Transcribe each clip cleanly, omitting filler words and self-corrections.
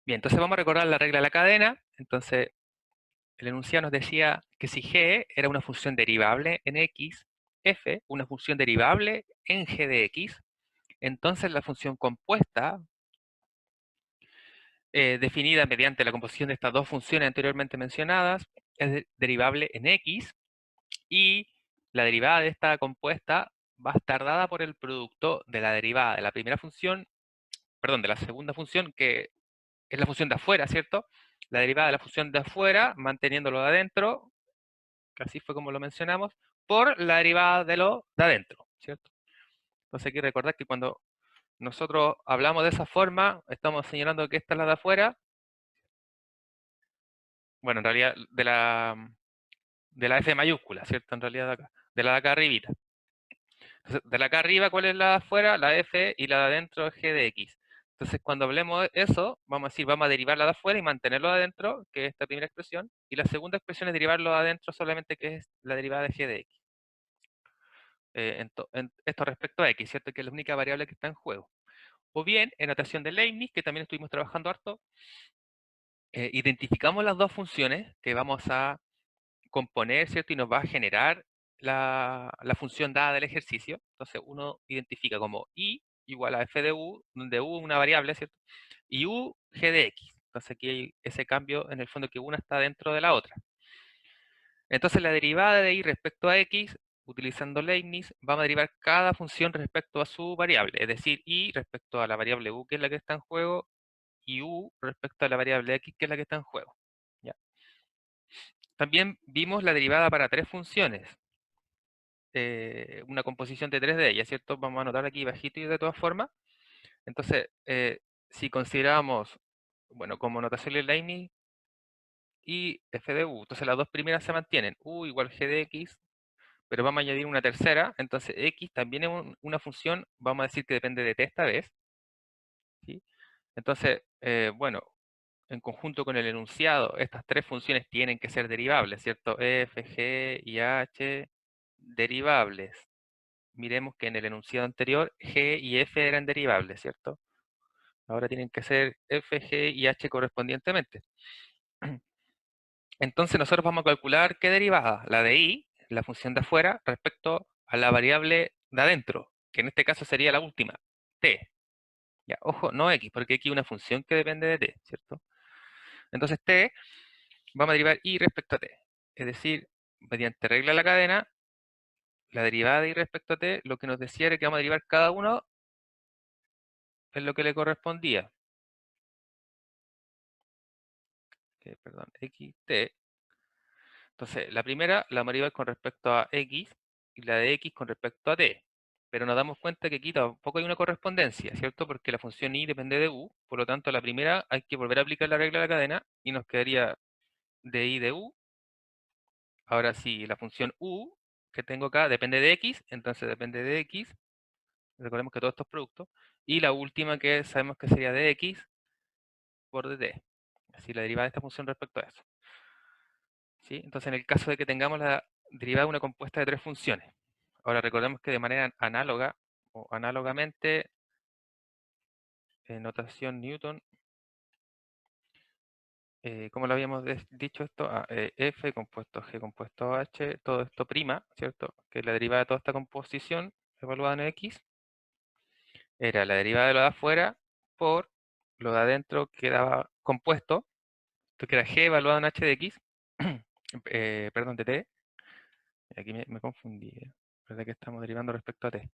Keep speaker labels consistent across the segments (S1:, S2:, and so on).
S1: Bien, entonces vamos a recordar la regla de la cadena. Entonces, el enunciado nos decía que si g era una función derivable en x, f una función derivable en g de x, entonces la función compuesta, definida mediante la composición de estas dos funciones anteriormente mencionadas, es derivable en x, y la derivada de esta compuesta va a estar dada por el producto de la derivada de la primera función, perdón, de la segunda función, que es la función de afuera, ¿cierto? La derivada de la función de afuera, manteniéndolo de adentro, que así fue como lo mencionamos, por la derivada de lo de adentro, ¿cierto? Entonces hay que recordar que cuando nosotros hablamos de esa forma, estamos señalando que esta es la de afuera, bueno, en realidad de la F mayúscula, ¿cierto? En realidad de la de acá arribita. Entonces, de la acá arriba, ¿cuál es la de afuera? La F, y la de adentro es G de X. Entonces, cuando hablemos de eso, vamos a decir, vamos a derivar la de afuera y mantenerlo de adentro, que es esta primera expresión, y la segunda expresión es derivarlo de adentro solamente, que es la derivada de G de X. Esto respecto a X, ¿cierto? Que es la única variable que está en juego. O bien, en notación de Leibniz, que también estuvimos trabajando harto, identificamos las dos funciones que vamos a componer, ¿cierto? Y nos va a generar la función dada del ejercicio. Entonces uno identifica como i igual a f de u, donde u es una variable, ¿cierto? Y u g de x. Entonces aquí hay ese cambio en el fondo, que una está dentro de la otra. Entonces la derivada de i respecto a x, utilizando Leibniz, vamos a derivar cada función respecto a su variable. Es decir, i respecto a la variable u, que es la que está en juego, y u respecto a la variable x, que es la que está en juego. ¿Ya? También vimos la derivada para tres funciones, una composición de tres de ellas, ¿cierto? Vamos a anotar aquí bajito y de todas formas. Entonces, si consideramos, bueno, como notación de Leibniz y f de u, entonces las dos primeras se mantienen, u igual g de x, pero vamos a añadir una tercera, entonces x también es una función, vamos a decir que depende de t esta vez, ¿sí? Entonces, bueno, en conjunto con el enunciado, estas tres funciones tienen que ser derivables, ¿cierto? F, G y H, derivables. Miremos que en el enunciado anterior G y F eran derivables, ¿cierto? Ahora tienen que ser F, G y H correspondientemente. Entonces nosotros vamos a calcular qué derivada, la de I, la función de afuera, respecto a la variable de adentro, que en este caso sería la última, t. Ya, ojo, no x, porque aquí hay una función que depende de t, ¿cierto? Entonces t, vamos a derivar I respecto a t. Es decir, mediante regla de la cadena, la derivada de I respecto a t, lo que nos decía era que vamos a derivar cada uno en lo que le correspondía. Perdón, x, t. Entonces, la primera la vamos a derivar con respecto a x, y la de x con respecto a t. Pero nos damos cuenta que aquí tampoco hay una correspondencia, ¿cierto? Porque la función i depende de u, por lo tanto, la primera hay que volver a aplicar la regla de la cadena, y nos quedaría de i de u. Ahora sí, la función u que tengo acá depende de x, entonces depende de x. Recordemos que todo esto es producto. Y la última, que sabemos que sería de x por dt. Así la derivada de esta función respecto a eso. ¿Sí? Entonces, en el caso de que tengamos la derivada de una compuesta de tres funciones. Ahora recordemos que de manera análoga o análogamente, en notación Newton, ¿cómo lo habíamos dicho esto? F compuesto G compuesto H, todo esto prima, ¿cierto? Que la derivada de toda esta composición evaluada en X era la derivada de lo de afuera por lo de adentro, que era compuesto, esto que era G evaluado en H de X, perdón, de T. Aquí me confundí, ¿verdad? Que estamos derivando respecto a T.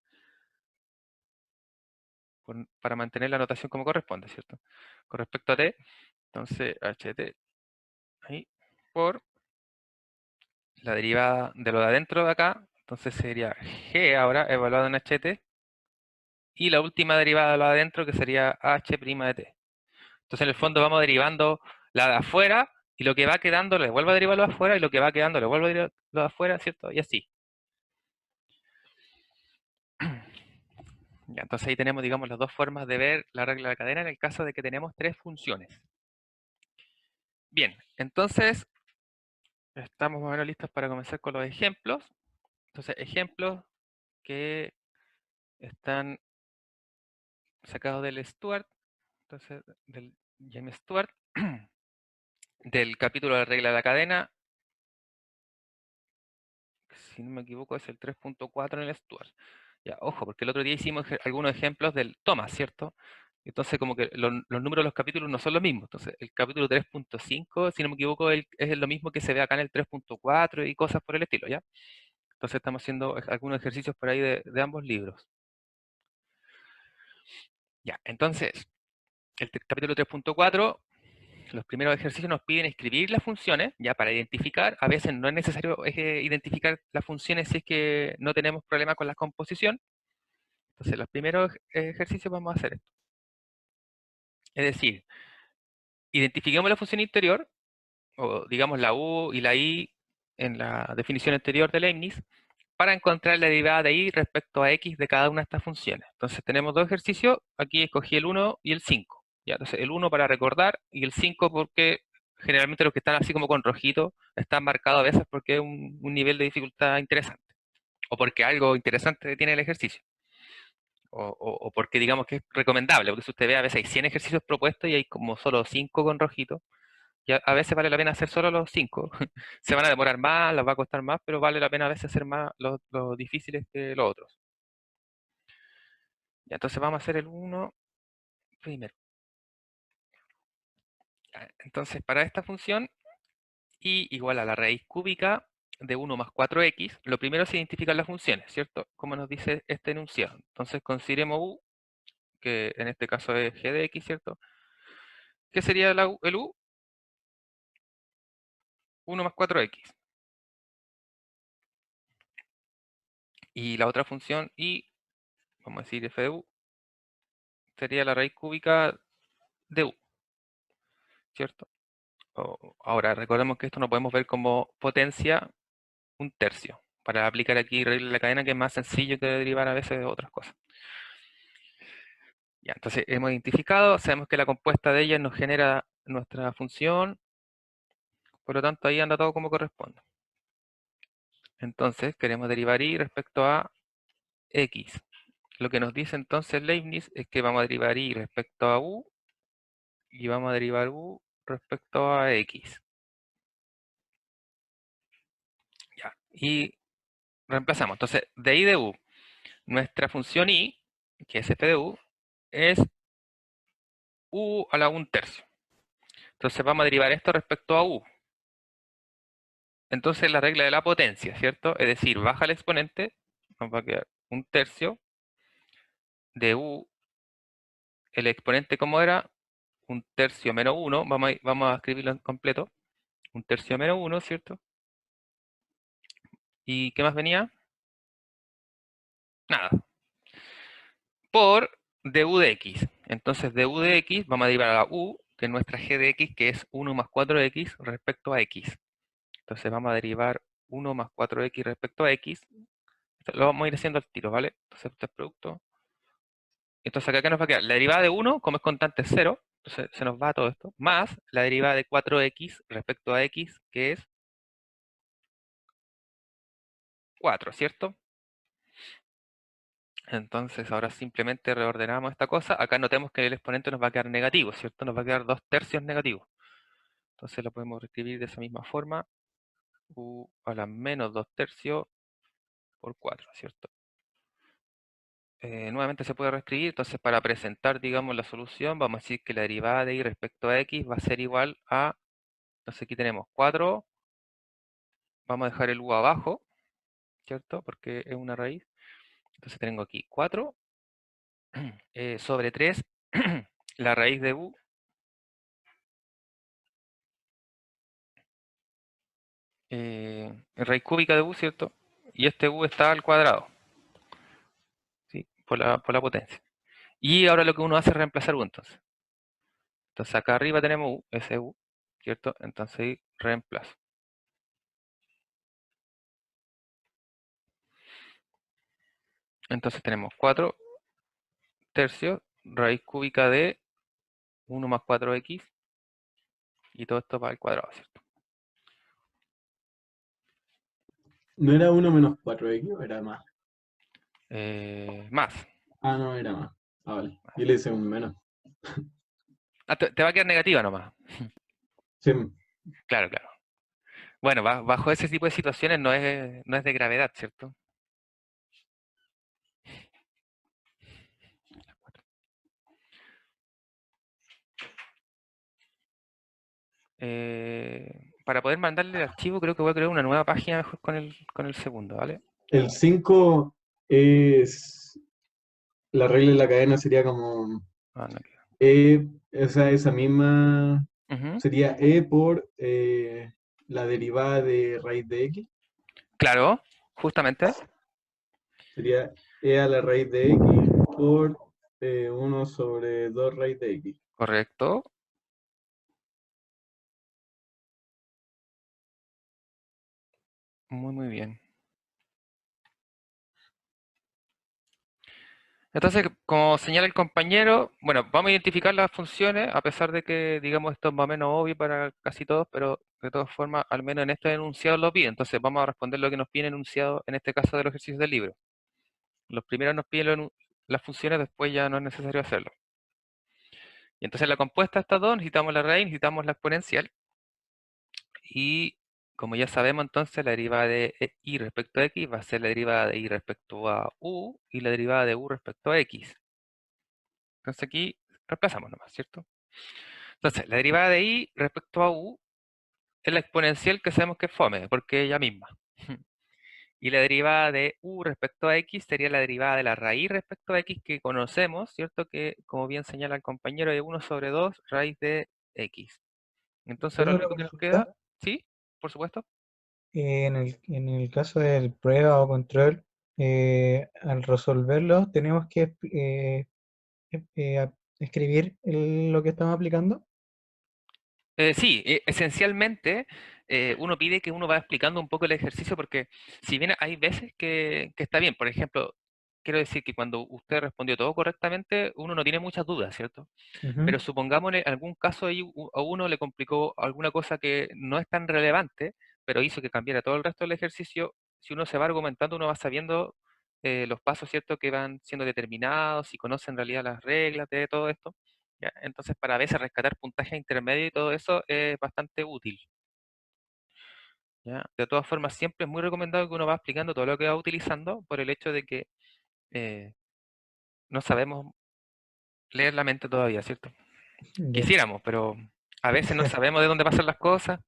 S1: Para mantener la notación como corresponde, ¿cierto? Con respecto a t, entonces ht ahí, por la derivada de lo de adentro de acá, entonces sería g ahora evaluado en ht, y la última derivada de lo de adentro, que sería h' de t. Entonces en el fondo vamos derivando la de afuera, y lo que va quedando le vuelvo a derivar lo de afuera, y lo que va quedando le vuelvo a derivar lo de afuera, ¿cierto? Y así. Ya, entonces ahí tenemos, digamos, las dos formas de ver la regla de la cadena en el caso de que tenemos tres funciones. Bien, entonces estamos más o menos listos para comenzar con los ejemplos. Entonces, ejemplos que están sacados del Stuart, entonces James Stewart, del capítulo de la regla de la cadena, si no me equivoco es el 3.4 en el Stewart. Ya, ojo, porque el otro día hicimos algunos ejemplos del Thomas, ¿cierto? Entonces, como que los números de los capítulos no son los mismos. Entonces, el capítulo 3.5, si no me equivoco, es lo mismo que se ve acá en el 3.4 y cosas por el estilo, ¿ya? Entonces, estamos haciendo algunos ejercicios por ahí de ambos libros. Ya, entonces, el capítulo 3.4, los primeros ejercicios nos piden escribir las funciones, ya para identificar. A veces no es necesario identificar las funciones si es que no tenemos problema con la composición. Entonces, los primeros ejercicios vamos a hacer esto. Es decir, identifiquemos la función interior, o digamos la u y la i en la definición anterior de Leibniz, para encontrar la derivada de i respecto a x de cada una de estas funciones. Entonces tenemos dos ejercicios, aquí escogí el 1 y el 5. Ya, entonces el 1 para recordar y el 5 porque generalmente los que están así como con rojito están marcados a veces porque es un nivel de dificultad interesante, o porque algo interesante tiene el ejercicio. O porque digamos que es recomendable, porque si usted ve a veces hay 100 ejercicios propuestos y hay como solo 5 con rojito, y a veces vale la pena hacer solo los 5. Se van a demorar más, les va a costar más, pero vale la pena a veces hacer más los difíciles que los otros. Ya, entonces vamos a hacer el 1 primero. Ya, entonces para esta función, y igual a la raíz cúbica de 1 más 4x, lo primero es identificar las funciones, ¿cierto? Como nos dice este enunciado. Entonces consideremos u, que en este caso es g de x, ¿cierto? ¿Qué sería el u? 1 más 4x. Y la otra función y, vamos a decir f de u, sería la raíz cúbica de u, ¿cierto? Ahora, recordemos que esto no podemos ver como potencia un tercio. Para aplicar aquí regla de la cadena, que es más sencillo que derivar a veces de otras cosas. Ya, entonces hemos identificado, sabemos que la compuesta de ellas nos genera nuestra función, por lo tanto ahí anda todo como corresponde. Entonces queremos derivar y respecto a x. Lo que nos dice entonces Leibniz es que vamos a derivar y respecto a u y vamos a derivar u respecto a x. Ya, y reemplazamos. Entonces, de i de u, nuestra función i, que es f de u, es u a la 1/3. Entonces vamos a derivar esto respecto a u. Entonces la regla de la potencia, ¿cierto? Es decir, baja el exponente, nos va a quedar 1/3 de u, el exponente como era, 1/3 menos 1, vamos a escribirlo en completo, 1/3 menos 1, ¿cierto? ¿Y qué más venía? Nada. Por du de x. Entonces du de x vamos a derivar a la u, que es nuestra g de x, que es 1 más 4x respecto a x. Entonces vamos a derivar 1 más 4x respecto a x. Esto lo vamos a ir haciendo al tiro, ¿vale? Entonces este es producto. Entonces acá, ¿qué nos va a quedar? La derivada de 1, como es constante, es 0. Entonces se nos va todo esto. Más la derivada de 4x respecto a x, que es 4, ¿cierto? Entonces ahora simplemente reordenamos esta cosa. Acá notemos que el exponente nos va a quedar negativo, ¿cierto? Nos va a quedar 2/3 negativo. Entonces lo podemos escribir de esa misma forma. U a la menos 2/3 por 4, ¿cierto? Nuevamente se puede reescribir, entonces para presentar, digamos, la solución, vamos a decir que la derivada de y respecto a x va a ser igual a, entonces aquí tenemos 4, vamos a dejar el u abajo, ¿cierto? Porque es una raíz. Entonces tengo aquí 4 sobre 3, la raíz de u, raíz cúbica de u, ¿cierto? Y este u está al cuadrado, ¿sí? Por la potencia. Y ahora lo que uno hace es reemplazar u entonces. Entonces acá arriba tenemos u, ese u, ¿cierto? Entonces ahí reemplazo. Entonces tenemos 4/3 raíz cúbica de 1 más 4x y todo esto va al cuadrado, ¿cierto?
S2: ¿No era 1 menos 4x o era más?
S1: Más.
S2: Ah, no, era más. Ah, vale. Y le hice un menos.
S1: Ah, te va a quedar negativa nomás.
S2: Sí,
S1: Claro, claro. Bueno, bajo ese tipo de situaciones no es de gravedad, ¿cierto? Para poder mandarle el archivo, creo que voy a crear una nueva página mejor con el segundo, ¿vale?
S2: el 5 es, la regla de la cadena sería como
S1: Ah, no,
S2: E, esa misma
S1: ujú.
S2: sería E por la derivada de raíz de X.
S1: Claro, justamente,
S2: Sería E a la raíz de X por 1 sobre 2 raíz de X.
S1: correcto. Muy, muy bien. Entonces, como señala el compañero, bueno, vamos a identificar las funciones, a pesar de que, digamos, esto es más o menos obvio para casi todos, pero de todas formas, al menos en este enunciado lo pide. Entonces, vamos a responder lo que nos pide el enunciado, en este caso de los ejercicios del libro. Los primeros nos piden las funciones, después ya no es necesario hacerlo. Y entonces, la compuesta de estas dos, necesitamos la raíz, necesitamos la exponencial. Y como ya sabemos, entonces, la derivada de y respecto a x va a ser la derivada de y respecto a u y la derivada de u respecto a x. Entonces aquí reemplazamos nomás, ¿cierto? Entonces, la derivada de i respecto a u es la exponencial que sabemos que es fome, porque es ella misma. Y la derivada de u respecto a x sería la derivada de la raíz respecto a x que conocemos, ¿cierto? Que, como bien señala el compañero, es 1 sobre 2 raíz de x. Entonces ahora
S3: Tengo
S1: lo
S3: una
S1: único que nos
S3: consulta.
S1: queda, ¿sí? Por supuesto.
S3: En el caso del prueba o control, al resolverlo, tenemos que escribir lo que estamos aplicando.
S1: Sí, esencialmente uno pide que uno va explicando un poco el ejercicio porque si bien hay veces que está bien, por ejemplo, quiero decir que cuando usted respondió todo correctamente, uno no tiene muchas dudas, ¿cierto?
S3: Ujú.
S1: Pero supongamos en algún caso ahí a uno le complicó alguna cosa que no es tan relevante, pero hizo que cambiara todo el resto del ejercicio. Si uno se va argumentando, uno va sabiendo los pasos, ¿cierto?, que van siendo determinados y conoce en realidad las reglas de todo esto. ¿Ya? Entonces, para a veces rescatar puntaje intermedio y todo eso es bastante útil. ¿Ya? De todas formas, siempre es muy recomendado que uno va explicando todo lo que va utilizando por el hecho de que eh, no sabemos leer la mente todavía, ¿cierto?
S3: Ya,
S1: Quisiéramos, pero a veces no sabemos de dónde pasan las cosas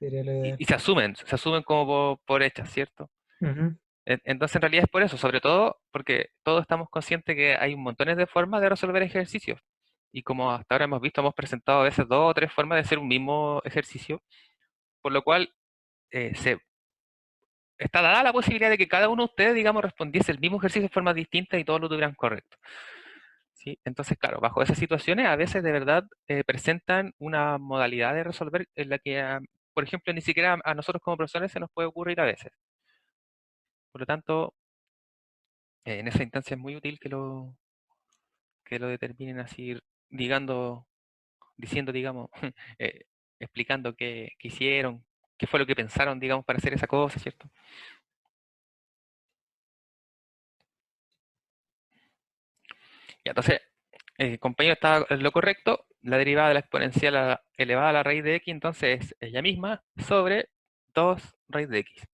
S3: sería lo
S1: y,
S3: ideal.
S1: y se asumen como por hechas, ¿cierto?
S3: Ujú.
S1: Entonces, en realidad es por eso, sobre todo porque todos estamos conscientes que hay montones de formas de resolver ejercicios. Y como hasta ahora hemos visto, hemos presentado a veces dos o tres formas de hacer un mismo ejercicio, por lo cual está dada la posibilidad de que cada uno de ustedes, digamos, respondiese el mismo ejercicio de formas distintas y todos lo tuvieran correcto. ¿Sí? Entonces, claro, bajo esas situaciones a veces de verdad presentan una modalidad de resolver en la que, por ejemplo, ni siquiera a nosotros como profesores se nos puede ocurrir a veces. Por lo tanto, en esa instancia es muy útil que lo determinen así, digando, diciendo, digamos, eh, explicando qué hicieron, qué fue lo que pensaron, digamos, para hacer esa cosa, ¿cierto? Y entonces, compañero, está en lo correcto. La derivada de la exponencial elevada a la raíz de x, entonces es ella misma sobre 2 raíz de x.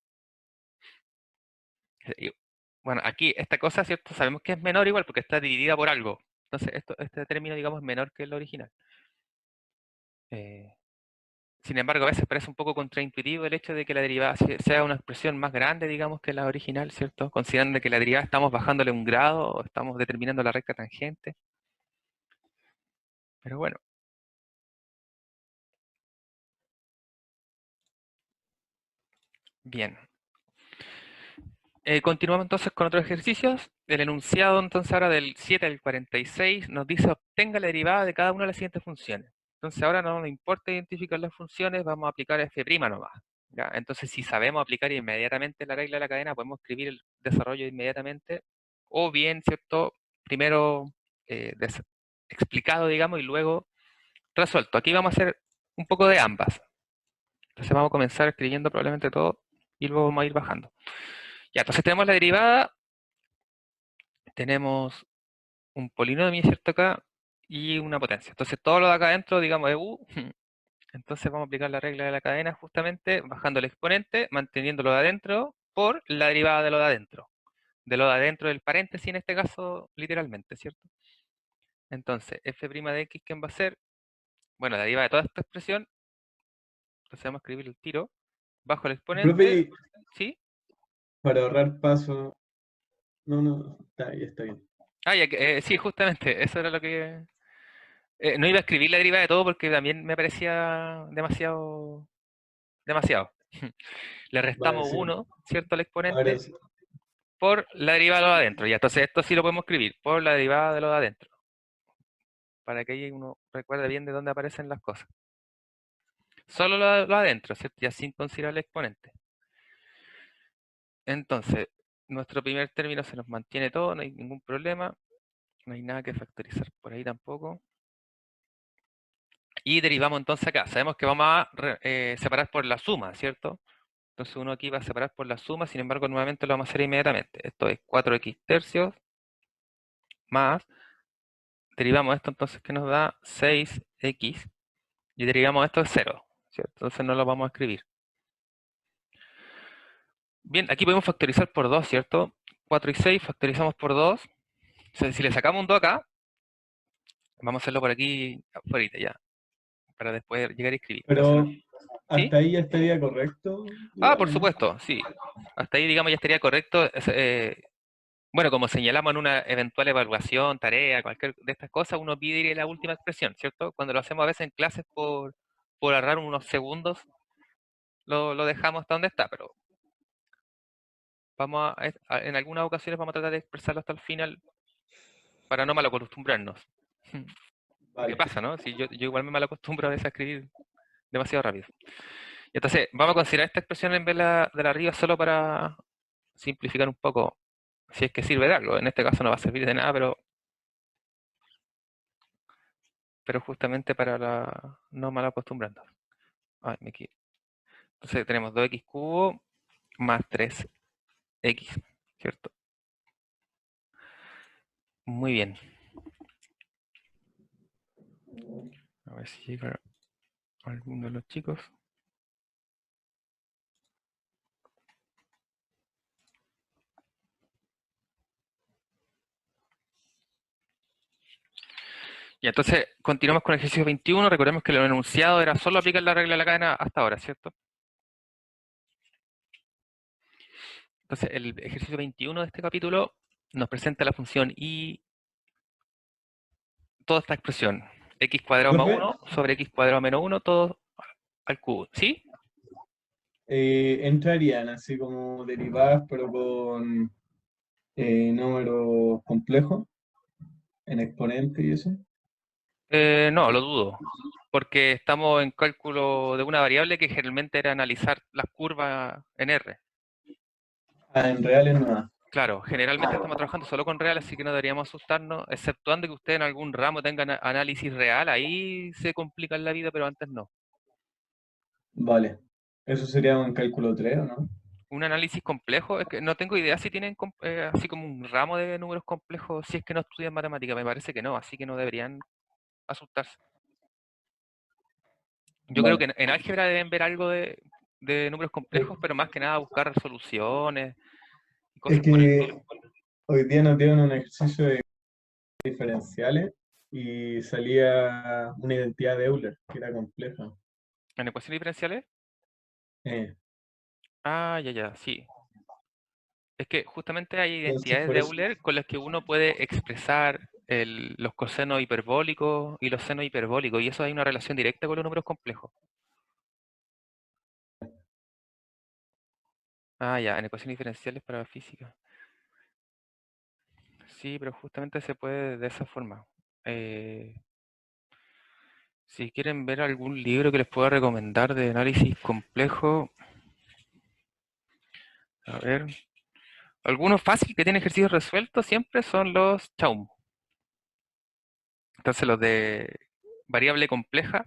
S1: Y, bueno, aquí esta cosa, ¿cierto? Sabemos que es menor igual porque está dividida por algo. Entonces, este término, digamos, es menor que el original. Eh, Sin embargo, a veces parece un poco contraintuitivo el hecho de que la derivada sea una expresión más grande, digamos, que la original, ¿cierto? Considerando que la derivada estamos bajándole un grado o estamos determinando la recta tangente. Pero bueno, bien. Continuamos entonces con otros ejercicios. El enunciado entonces ahora del 7 al 46 nos dice obtenga la derivada de cada una de las siguientes funciones. Entonces ahora no nos importa identificar las funciones, vamos a aplicar f' nomás. ¿Ya? Entonces si sabemos aplicar inmediatamente la regla de la cadena, podemos escribir el desarrollo inmediatamente. O bien, ¿cierto? Primero explicado, digamos, y luego resuelto. Aquí vamos a hacer un poco de ambas. Entonces vamos a comenzar escribiendo probablemente todo y luego vamos a ir bajando. Ya, entonces tenemos la derivada, tenemos un polinomio, ¿cierto? Acá, y una potencia. Entonces todo lo de acá adentro, digamos, es U. Entonces vamos a aplicar la regla de la cadena justamente bajando el exponente, manteniendo lo de adentro por la derivada de lo de adentro. De lo de adentro del paréntesis en este caso, literalmente, ¿cierto? Entonces, f' de x, ¿quién va a ser? Bueno, la derivada de toda esta expresión, entonces vamos a escribir el tiro, bajo el exponente,
S2: Profe,
S1: ¿sí?
S2: para ahorrar paso. No, está bien.
S1: Ah, ya sí, justamente, eso era lo que... no iba a escribir la derivada de todo porque también me parecía demasiado. Le
S2: Vale,
S1: restamos
S2: sí.
S1: 1, ¿cierto? Al
S2: Ahora
S1: exponente
S2: sí.
S1: por la derivada de lo de adentro. Ya, entonces esto sí lo podemos escribir por la derivada de lo de adentro. Para que ahí uno recuerde bien de dónde aparecen las cosas. Solo lo de adentro, ¿cierto? Ya sin considerar el exponente. Entonces, nuestro primer término se nos mantiene todo, no hay ningún problema. No hay nada que factorizar por ahí tampoco. Y derivamos entonces acá. Sabemos que vamos a separar por la suma, ¿cierto? Entonces uno aquí va a separar por la suma, sin embargo nuevamente lo vamos a hacer inmediatamente. Esto es 4x tercios más, derivamos esto entonces que nos da 6x y derivamos esto de 0, ¿cierto? Entonces no lo vamos a escribir. Bien, aquí podemos factorizar por 2, ¿cierto? 4 y 6 factorizamos por 2. O sea, si le sacamos un 2 acá, vamos a hacerlo por aquí afuera ya, para después llegar a escribir. Entonces,
S2: Pero
S1: ¿sí?
S2: hasta ahí ya estaría correcto,
S1: Ah,
S2: igual,
S1: por
S2: ¿o no?
S1: supuesto, sí. Hasta ahí, digamos, ya estaría correcto. Bueno, como señalamos en una eventual evaluación, tarea, cualquier de estas cosas, uno pide la última expresión, ¿cierto? Cuando lo hacemos a veces en clases por ahorrar unos segundos, lo dejamos hasta donde está, pero vamos en algunas ocasiones vamos a tratar de expresarlo hasta el final para no malacostumbrarnos. ¿Qué
S2: Vale.
S1: pasa, no? Si yo igual me malacostumbro a veces a escribir demasiado rápido. Entonces, vamos a considerar esta expresión en vez de la arriba solo para simplificar un poco, si es que sirve de algo. En este caso no va a servir de nada, pero justamente para no mal acostumbrarnos. Ay, me equivoqué. Entonces tenemos 2x cubo más 3x, ¿cierto? Muy bien. A ver si llega alguno de los chicos. Y entonces continuamos con el ejercicio 21. Recordemos que lo enunciado era solo aplicar la regla de la cadena hasta ahora, ¿cierto? Entonces el ejercicio 21 de este capítulo nos presenta la función y toda esta expresión. X cuadrado más
S2: Profe,
S1: 1 sobre x cuadrado menos 1, todo al cubo. ¿Sí?
S2: entrarían así como derivadas, pero con números complejos, en exponente y eso.
S1: No, lo dudo. Porque estamos en cálculo de una variable que generalmente era analizar las curvas en R.
S2: Ah, en reales no.
S1: Claro, generalmente estamos trabajando solo con real, así que no deberíamos asustarnos, exceptuando que usted en algún ramo tenga análisis real, ahí se complica la vida, pero antes no.
S2: Vale. Eso sería un cálculo 3, ¿o no?
S1: Un análisis complejo, es que no tengo idea si tienen así como un ramo de números complejos, si es que no estudian matemática, me parece que no, así que no deberían asustarse. Yo creo que
S2: Vale.
S1: en álgebra deben ver algo de números complejos, pero más que nada buscar resoluciones y
S2: Es
S1: cosas por el
S2: que
S1: estilo.
S2: hoy día nos dieron un ejercicio de diferenciales y salía una identidad de Euler, que era compleja.
S1: ¿En ecuaciones diferenciales?
S2: Eh,
S1: Ah, ya, sí. Es que justamente hay
S2: entonces,
S1: identidades
S2: por
S1: de
S2: eso.
S1: Euler con las que uno puede expresar los cosenos hiperbólicos y los senos hiperbólicos, y eso hay una relación directa con los números complejos. Ah, ya, en ecuaciones diferenciales para la física. Sí, pero justamente se puede de esa forma. Eh, si quieren ver algún libro que les pueda recomendar de análisis complejo, a ver, algunos fácil que tienen ejercicios resueltos siempre son los Chaum. Entonces los de variable compleja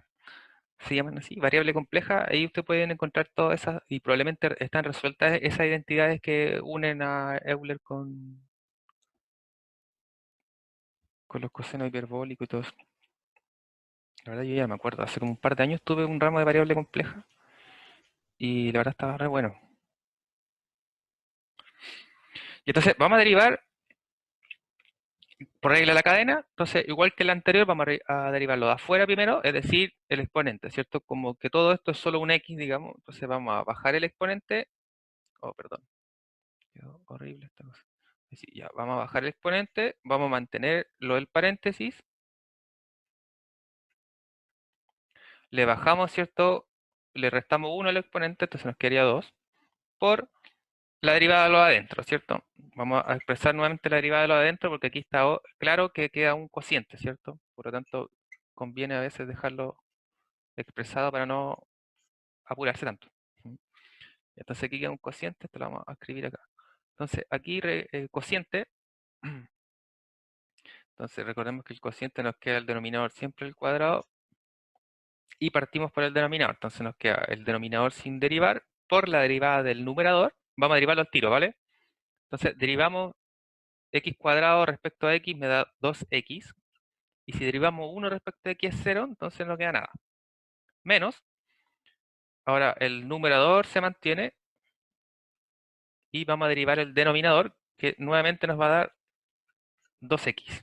S1: se llaman así, variable compleja, ahí ustedes pueden encontrar todas esas, y probablemente están resueltas esas identidades que unen a Euler con los cosenos hiperbólicos y todo eso. La verdad yo ya me acuerdo, hace como un par de años tuve un ramo de variable compleja y la verdad estaba re bueno. Y entonces vamos a derivar por regla de la cadena, entonces igual que el anterior vamos a derivarlo de afuera primero, es decir, el exponente, ¿cierto? Como que todo esto es solo un x, digamos, entonces vamos a bajar el exponente, oh, perdón, quedó horrible esta cosa. Así, ya, vamos a bajar el exponente, vamos a mantener lo del paréntesis, le bajamos, ¿cierto? Le restamos 1 al exponente, entonces nos quedaría 2, por la derivada de lo de adentro, ¿cierto? Vamos a expresar nuevamente la derivada de lo de adentro porque aquí está claro que queda un cociente, ¿cierto? Por lo tanto, conviene a veces dejarlo expresado para no apurarse tanto. ¿Mm? Entonces aquí queda un cociente, esto lo vamos a escribir acá. Entonces aquí cociente, entonces recordemos que el cociente nos queda el denominador siempre el cuadrado y partimos por el denominador. Entonces nos queda el denominador sin derivar por la derivada del numerador. Vamos a derivarlo al tiro, ¿vale? Entonces derivamos x cuadrado respecto a x me da 2x. Y si derivamos 1 respecto a x es 0, entonces no queda nada. Menos, ahora el numerador se mantiene y vamos a derivar el denominador, que nuevamente nos va a dar 2x.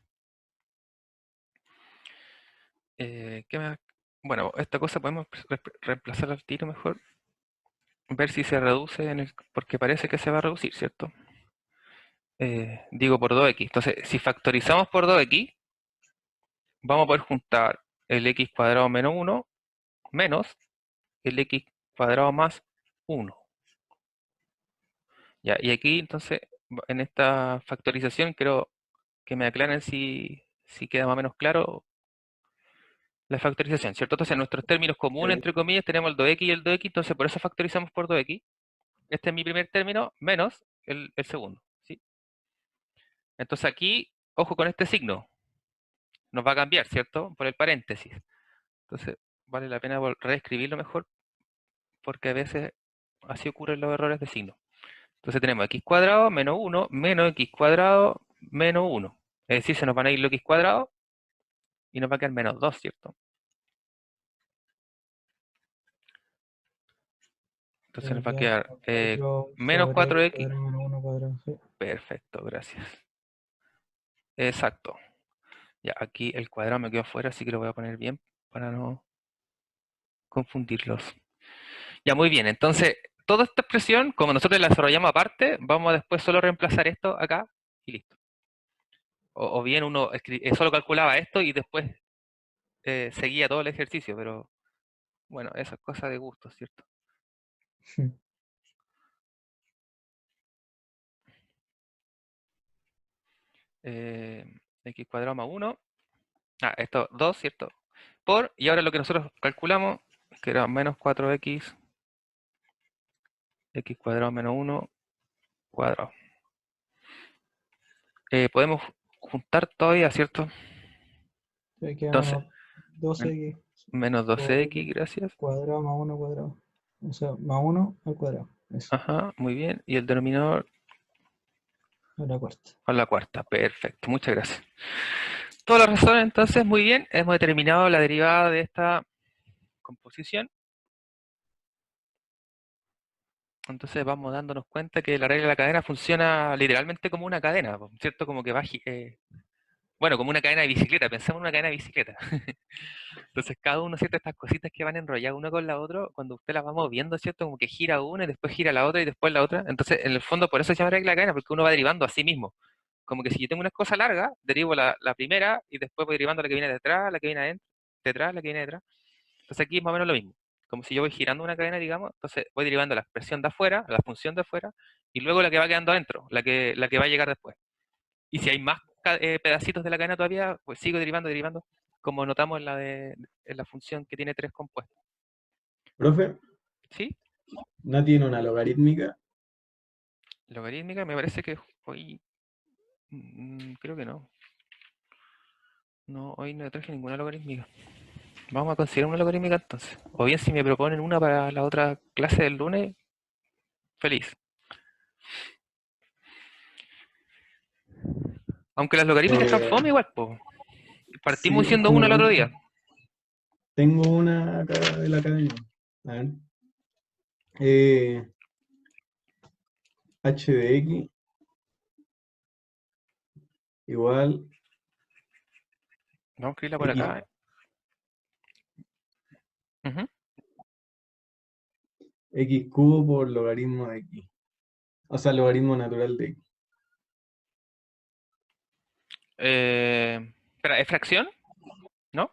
S1: ¿Qué más? Bueno, esta cosa podemos reemplazar al tiro mejor. Ver si se reduce, porque parece que se va a reducir, ¿cierto? Digo por 2x. Entonces, si factorizamos por 2x, vamos a poder juntar el x cuadrado menos 1 menos el x cuadrado más 1. Ya, y aquí entonces, en esta factorización, quiero que me aclaren si queda más o menos claro la factorización, ¿cierto? Entonces, en nuestros términos comunes, entre comillas, tenemos el 2x y el 2x, entonces por eso factorizamos por 2x. Este es mi primer término menos el segundo, ¿sí? Entonces aquí, ojo con este signo, nos va a cambiar, ¿cierto? Por el paréntesis. Entonces, vale la pena reescribirlo mejor, porque a veces así ocurren los errores de signo. Entonces tenemos x cuadrado menos 1 menos x cuadrado menos 1. Es decir, se nos van a ir los x cuadrados y nos va a quedar menos 2, ¿cierto? Entonces nos va a
S3: Ya,
S1: quedar
S3: 4
S1: menos
S3: sobre x
S1: 4x.
S3: cuadrado menos 1 cuadrado, sí.
S1: Perfecto, gracias. Exacto. Ya, aquí el cuadrado me quedó afuera, así que lo voy a poner bien para no confundirlos. Ya, muy bien. Entonces, toda esta expresión, como nosotros la desarrollamos aparte, vamos a después solo reemplazar esto acá y listo. O bien uno solo calculaba esto y después seguía todo el ejercicio, pero bueno, eso es cosa de gusto, ¿cierto? X cuadrado más 1. Ah, esto 2, ¿cierto? Y ahora lo que nosotros calculamos, que era menos 4x, x cuadrado menos 1 cuadrado. Podemos juntar todavía, ¿cierto?
S3: Aquí queda
S1: Entonces,
S3: menos 12x
S1: menos
S3: por
S1: 12x,
S3: x
S1: gracias.
S3: cuadrado más 1 cuadrado. O sea, más 1 al cuadrado. Eso,
S1: Ajá, muy bien. Y el denominador
S3: a la cuarta.
S1: a la cuarta. Perfecto, muchas gracias. Todas las razones, entonces, muy bien. Hemos determinado la derivada de esta composición. Entonces vamos dándonos cuenta que la regla de la cadena funciona literalmente como una cadena, ¿cierto? Como que va, bueno, como una cadena de bicicleta, pensemos en una cadena de bicicleta. Entonces cada uno, ¿cierto? Estas cositas que van enrolladas una con la otra, cuando usted las va moviendo, ¿cierto? Como que gira una y después gira la otra y después la otra. Entonces, en el fondo, por eso se llama regla de cadena, porque uno va derivando a sí mismo. Como que si yo tengo una cosa larga, derivo la primera y después voy derivando la que viene detrás, la que viene detrás, la que viene detrás. Entonces aquí es más o menos lo mismo. Como si yo voy girando una cadena, digamos, entonces voy derivando la expresión de afuera, la función de afuera, y luego la que va quedando adentro, la que va a llegar después. Y si hay más pedacitos de la cadena todavía, pues sigo derivando, como notamos en la función que tiene tres compuestos.
S2: Profe,
S1: ¿Sí?
S2: ¿no tiene una logarítmica?
S1: Logarítmica, me parece que hoy, creo que no. No, hoy no traje ninguna logarítmica. Vamos a considerar una logarítmica entonces. O bien si me proponen una para la otra clase del lunes, feliz. Aunque las logarítmicas están
S2: Eh,
S1: fome igual, pues. Partimos
S2: sí, es
S1: diciendo
S2: como
S1: uno el
S2: igual.
S1: otro día.
S2: Tengo una acá de la academia. A ver. H de X igual
S1: Vamos a escribirla por
S2: X,
S1: acá. Ujú.
S2: X cubo por logaritmo de X. O sea, logaritmo natural de X.
S1: Espera, ¿es fracción? ¿No?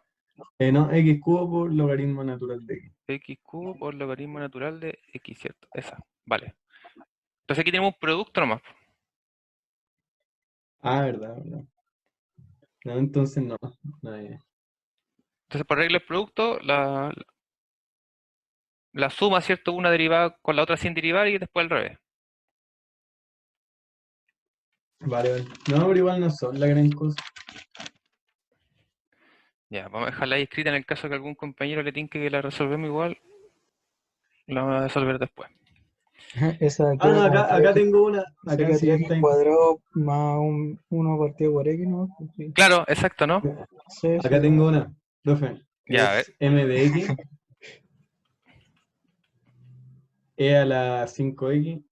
S2: No, X cubo por logaritmo natural de X.
S1: X cubo por logaritmo natural de X, ¿cierto? Esa. Vale. Entonces aquí tenemos un producto nomás.
S2: Ah, verdad, verdad. No, entonces no. No, ya.
S1: Entonces por regla del producto, la suma, ¿cierto? Una derivada con la otra sin derivar y después al revés.
S2: Vale, vale. No, pero igual no son la gran cosa.
S1: Ya, vamos a dejarla ahí escrita en el caso que algún compañero le tinque que la resolvemos igual, la vamos a resolver después.
S3: Esa
S2: Ah,
S3: queda
S2: no,
S3: como
S2: acá tengo una.
S3: esa
S2: Acá
S3: queda
S2: sí
S3: 3x
S2: está.
S3: cuadrado más un 1 partido por x, ¿no? Pues sí.
S1: Claro, exacto, ¿no?
S3: Sí, sí,
S2: Acá
S3: sí.
S2: tengo una, profe.
S1: Ya, a ver.
S2: Es m de x e a la 5x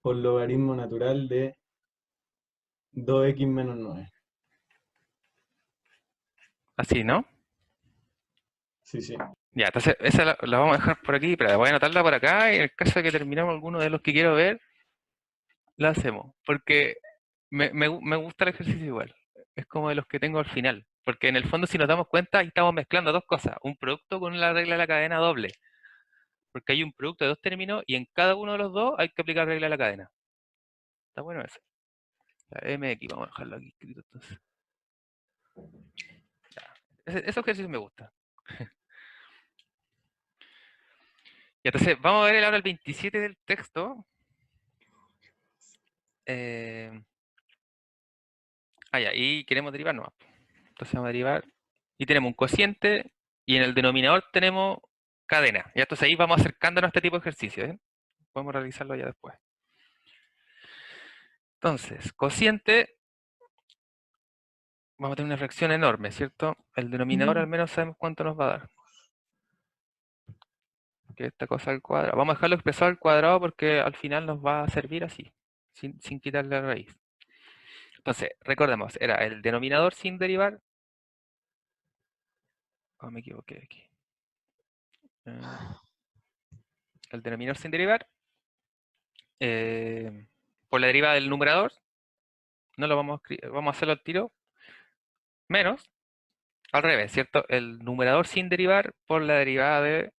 S2: por logaritmo natural de 2x menos 9.
S1: Así, ¿no?
S2: Sí, sí.
S1: Ya, entonces esa la vamos a dejar por aquí, pero voy a anotarla por acá y en el caso de que terminemos alguno de los que quiero ver, la hacemos. Porque me gusta el ejercicio igual. Es como de los que tengo al final. Porque en el fondo, si nos damos cuenta, ahí estamos mezclando dos cosas. Un producto con la regla de la cadena doble. Porque hay un producto de dos términos y en cada uno de los dos hay que aplicar regla de la cadena. Está bueno eso. La MX, vamos a dejarlo aquí escrito entonces. Ese ejercicio me gusta. Y entonces, vamos a ver ahora el 27 del texto. Eh, ya, y queremos derivar nomás. Entonces vamos a derivar. Y tenemos un cociente y en el denominador tenemos cadena. Y entonces ahí vamos acercándonos a este tipo de ejercicios, ¿eh? Podemos realizarlo ya después. Entonces, cociente, vamos a tener una fracción enorme, ¿cierto? El denominador al menos sabemos cuánto nos va a dar. Que esta cosa al cuadrado. Vamos a dejarlo expresado al cuadrado porque al final nos va a servir así, sin quitarle la raíz. Entonces, recordemos, era el denominador sin derivar. Oh, me equivoqué aquí. El denominador sin derivar. Por la derivada del numerador. No lo vamos a hacerlo al tiro. Menos, al revés, ¿cierto? El numerador sin derivar por la derivada del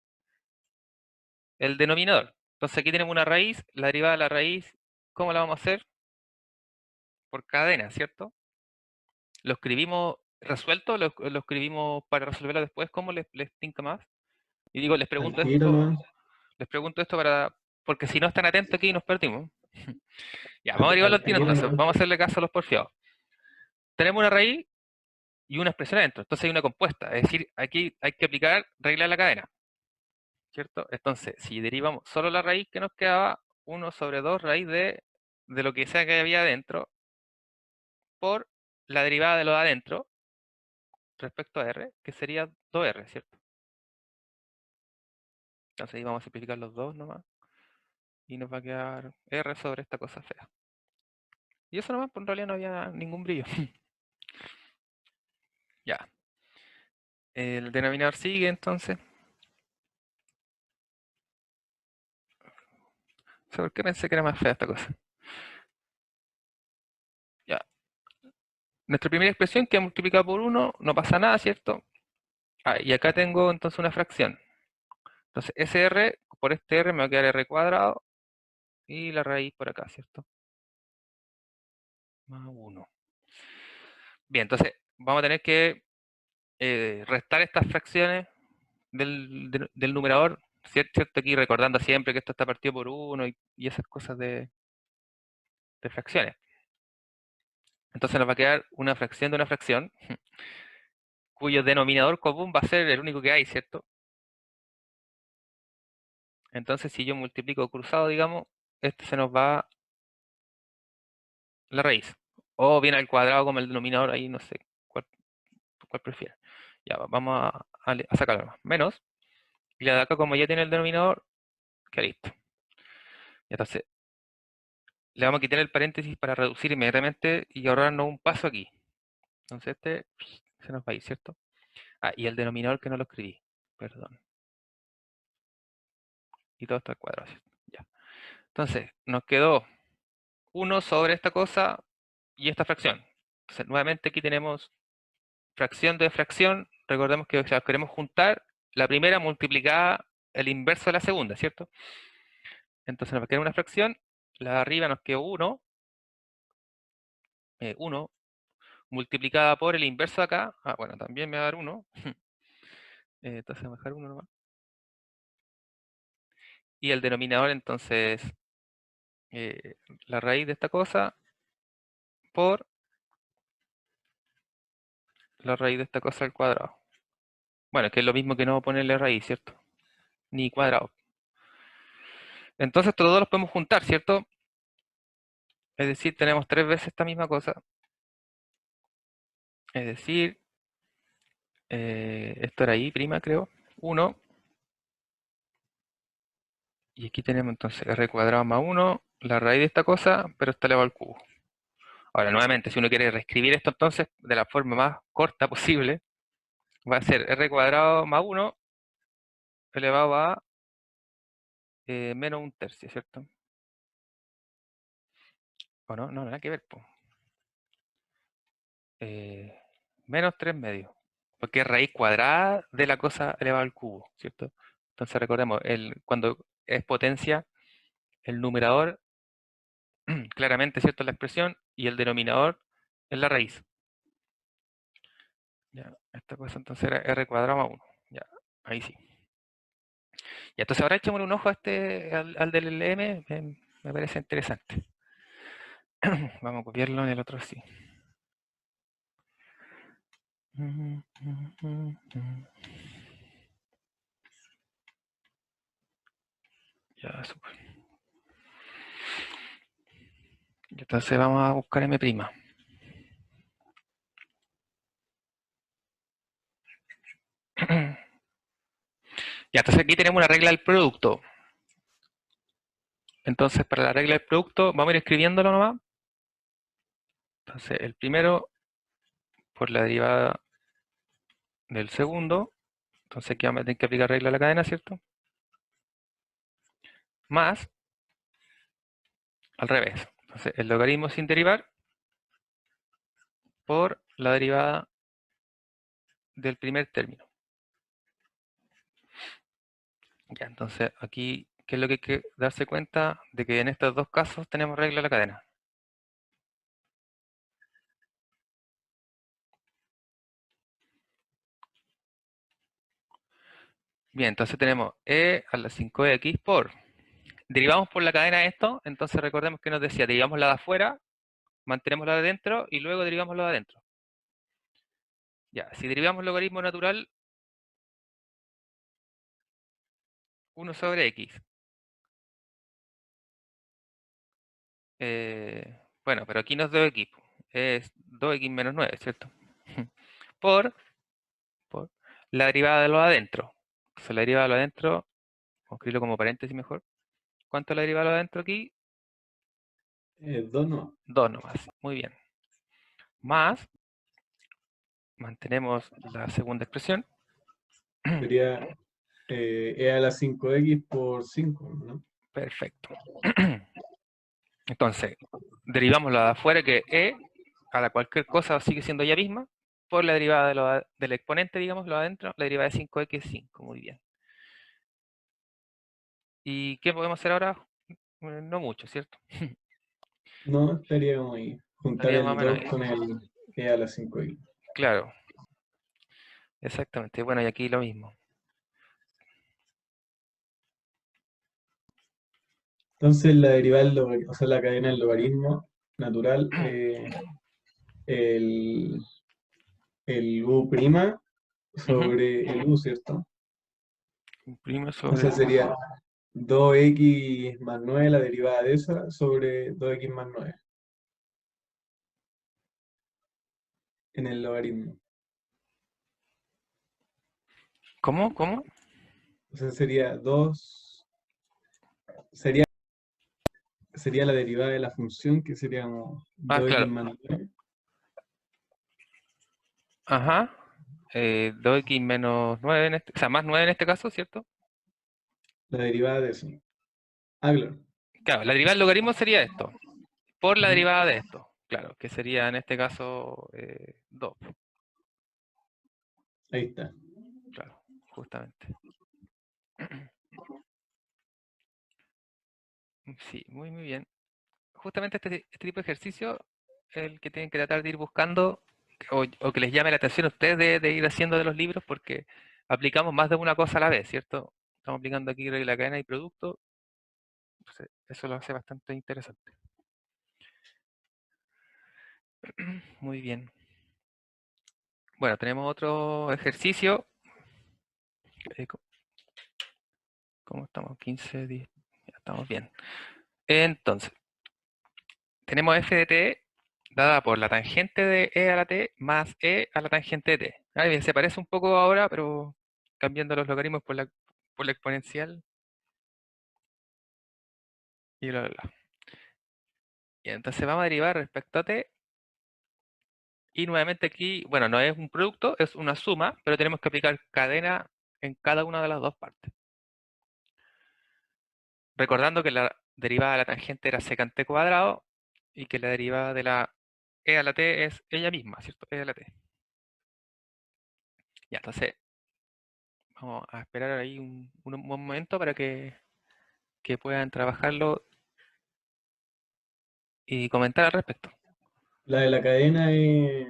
S1: denominador. Entonces aquí tenemos una raíz. La derivada de la raíz, ¿cómo la vamos a hacer? Por cadena, ¿cierto? Lo escribimos resuelto, lo escribimos para resolverlo después, ¿cómo les tinca más? Y digo,
S2: Al tiro, ¿no?
S1: les pregunto esto porque si no están atentos aquí nos perdimos. Ya, vamos a derivarlo
S2: Al
S1: al tiro
S2: tiro,
S1: entonces,
S2: ¿no?
S1: vamos a hacerle caso a los porfiados. Tenemos una raíz y una expresión adentro, entonces hay una compuesta, es decir, aquí hay que aplicar regla de la cadena, ¿cierto? Entonces, si derivamos solo la raíz que nos quedaba, 1 sobre 2 raíz de lo que sea que había adentro, por la derivada de lo de adentro, respecto a r, que sería 2r, ¿cierto? Entonces ahí vamos a simplificar los dos nomás. Y nos va a quedar R sobre esta cosa fea. Y eso nomás, pues en realidad no había ningún brillo. Ya. El denominador sigue entonces. No sé por qué pensé que era más fea esta cosa. Ya. Nuestra primera expresión queda multiplicada por 1, no pasa nada, ¿cierto? Ah, y acá tengo entonces una fracción. Entonces, ese R, por este R me va a quedar R cuadrado y la raíz por acá, ¿cierto? Más 1. Bien, entonces vamos a tener que restar estas fracciones del numerador, ¿cierto? Aquí recordando siempre que esto está partido por 1 y esas cosas de fracciones. Entonces nos va a quedar una fracción de una fracción, cuyo denominador común va a ser el único que hay, ¿cierto? Entonces si yo multiplico cruzado, digamos, este se nos va la raíz. O bien al cuadrado como el denominador, ahí no sé cuál prefiere. Ya, vamos a sacarlo más. Menos, y la de acá como ya tiene el denominador, queda listo. Y entonces, le vamos a quitar el paréntesis para reducir inmediatamente y ahorrarnos un paso aquí. Entonces este se nos va a ir, ¿cierto? Ah, y el denominador que no lo escribí, perdón. Y todo está al cuadrado, ¿cierto? Ya. Entonces, nos quedó 1 sobre esta cosa y esta fracción. Entonces, nuevamente aquí tenemos fracción de fracción. Recordemos que queremos juntar la primera multiplicada el inverso de la segunda, ¿cierto? Entonces nos queda una fracción, la de arriba nos quedó 1, 1 multiplicada por el inverso de acá. Ah, bueno, también me va a dar 1. Entonces vamos a dejar 1 nomás. Y el denominador entonces, eh, la raíz de esta cosa por la raíz de esta cosa al cuadrado. Bueno, que es lo mismo que no ponerle raíz, ¿cierto? Ni cuadrado. Entonces estos dos los podemos juntar, ¿cierto? Es decir, tenemos 3 veces esta misma cosa. Es decir, esto era i', creo. 1. Y aquí tenemos entonces r cuadrado más 1, la raíz de esta cosa, pero está elevado al cubo. Ahora, nuevamente, si uno quiere reescribir esto entonces de la forma más corta posible, va a ser r cuadrado más 1 elevado a menos 1/3, ¿cierto? ¿O no? No, nada que ver, po. Menos 3 medios. Porque es raíz cuadrada de la cosa elevada al cubo, ¿cierto? Entonces recordemos, cuando es potencia, el numerador claramente, ¿cierto?, es la expresión y el denominador es la raíz. Ya, esta cosa entonces era r cuadrado más 1. Ya, ahí sí. Y entonces ahora echémosle un ojo a al del LM, me parece interesante. Vamos a copiarlo en el otro sí. Ya, super. Y entonces vamos a buscar M'. Ya, entonces aquí tenemos una regla del producto. Entonces, para la regla del producto, vamos a ir escribiéndolo nomás. Entonces, el primero por la derivada del segundo. Entonces aquí vamos a tener que aplicar regla a la cadena, ¿cierto? Más, al revés. Entonces, el logaritmo sin derivar por la derivada del primer término. Ya, entonces aquí, ¿qué es lo que hay que darse cuenta? De que en estos dos casos tenemos regla a la cadena. Bien, entonces tenemos e a la 5x por... Derivamos por la cadena esto, entonces recordemos que nos decía, derivamos la de afuera, mantenemos la de adentro y luego derivamos la de adentro. Ya, si derivamos logaritmo natural, 1 sobre x. Bueno, pero aquí no es 2x, es 2x menos 9, ¿cierto? Por la derivada de lo de adentro. Entonces la derivada de lo de adentro, vamos a escribirlo como paréntesis mejor. ¿Cuánto es la derivada de lo de adentro aquí?
S2: 2 no.
S1: 2 nomás. Muy bien. Más, mantenemos la segunda expresión.
S2: Sería e a la 5x por 5, ¿no?
S1: Perfecto. Entonces, derivamos la de afuera, que e, a la cualquier cosa sigue siendo ella misma, por la derivada del exponente, digamos, lo de adentro, la derivada de 5x es 5. Muy bien. ¿Y qué podemos hacer ahora? No mucho, ¿cierto?
S2: No, estaríamos ahí. Juntar
S1: Estaría más o
S2: el
S1: menos
S2: 2
S1: ahí.
S2: con el e a la 5x.
S1: Claro, exactamente. Bueno, y aquí lo mismo.
S2: Entonces la derivada del logaritmo, o sea, la cadena del logaritmo natural, el, el u'
S1: Ujú.
S2: sobre el u, ¿cierto?
S1: Prima
S2: O
S1: sobre
S2: sea,
S1: el U.
S2: sería 2x más 9, la derivada de esa, sobre 2x más 9 en el logaritmo.
S1: ¿Cómo? ¿Cómo?
S2: O sea, sería la derivada de la función, que sería como
S1: Ah,
S2: 2x
S1: claro.
S2: más 9,
S1: Ajá. 2x menos 9 en este, o sea, más 9 en este caso, ¿cierto?
S2: la derivada de eso. Ah, claro.
S1: Claro, la derivada del logaritmo sería esto, por la
S2: Ujú.
S1: derivada de esto. Claro, que sería en este caso 2.
S2: Ahí está.
S1: Claro, justamente. Sí, muy, muy bien. Justamente este tipo de ejercicio es el que tienen que tratar de ir buscando o que les llame la atención a ustedes de ir haciendo de los libros porque aplicamos más de una cosa a la vez, ¿cierto? Estamos aplicando aquí regla de cadena y producto, entonces eso lo hace bastante interesante. Muy bien. Bueno, tenemos otro ejercicio. eh, co- ¿Cómo estamos? 15, 10. Ya estamos bien. Entonces, tenemos f de t dada por la tangente de e a la t más e a la tangente de t. Ah, bien, se parece un poco ahora, pero cambiando los logaritmos por la exponencial y bla, bla, bla. Y entonces vamos a derivar respecto a t. Y nuevamente aquí, bueno, no es un producto, es una suma, pero tenemos que aplicar cadena en cada una de las dos partes. Recordando que la derivada de la tangente era secante cuadrado y que la derivada de la e a la t es ella misma, ¿cierto? E a la t. Ya, entonces vamos a esperar ahí un momento para que puedan trabajarlo y comentar al respecto.
S2: La de la cadena ahí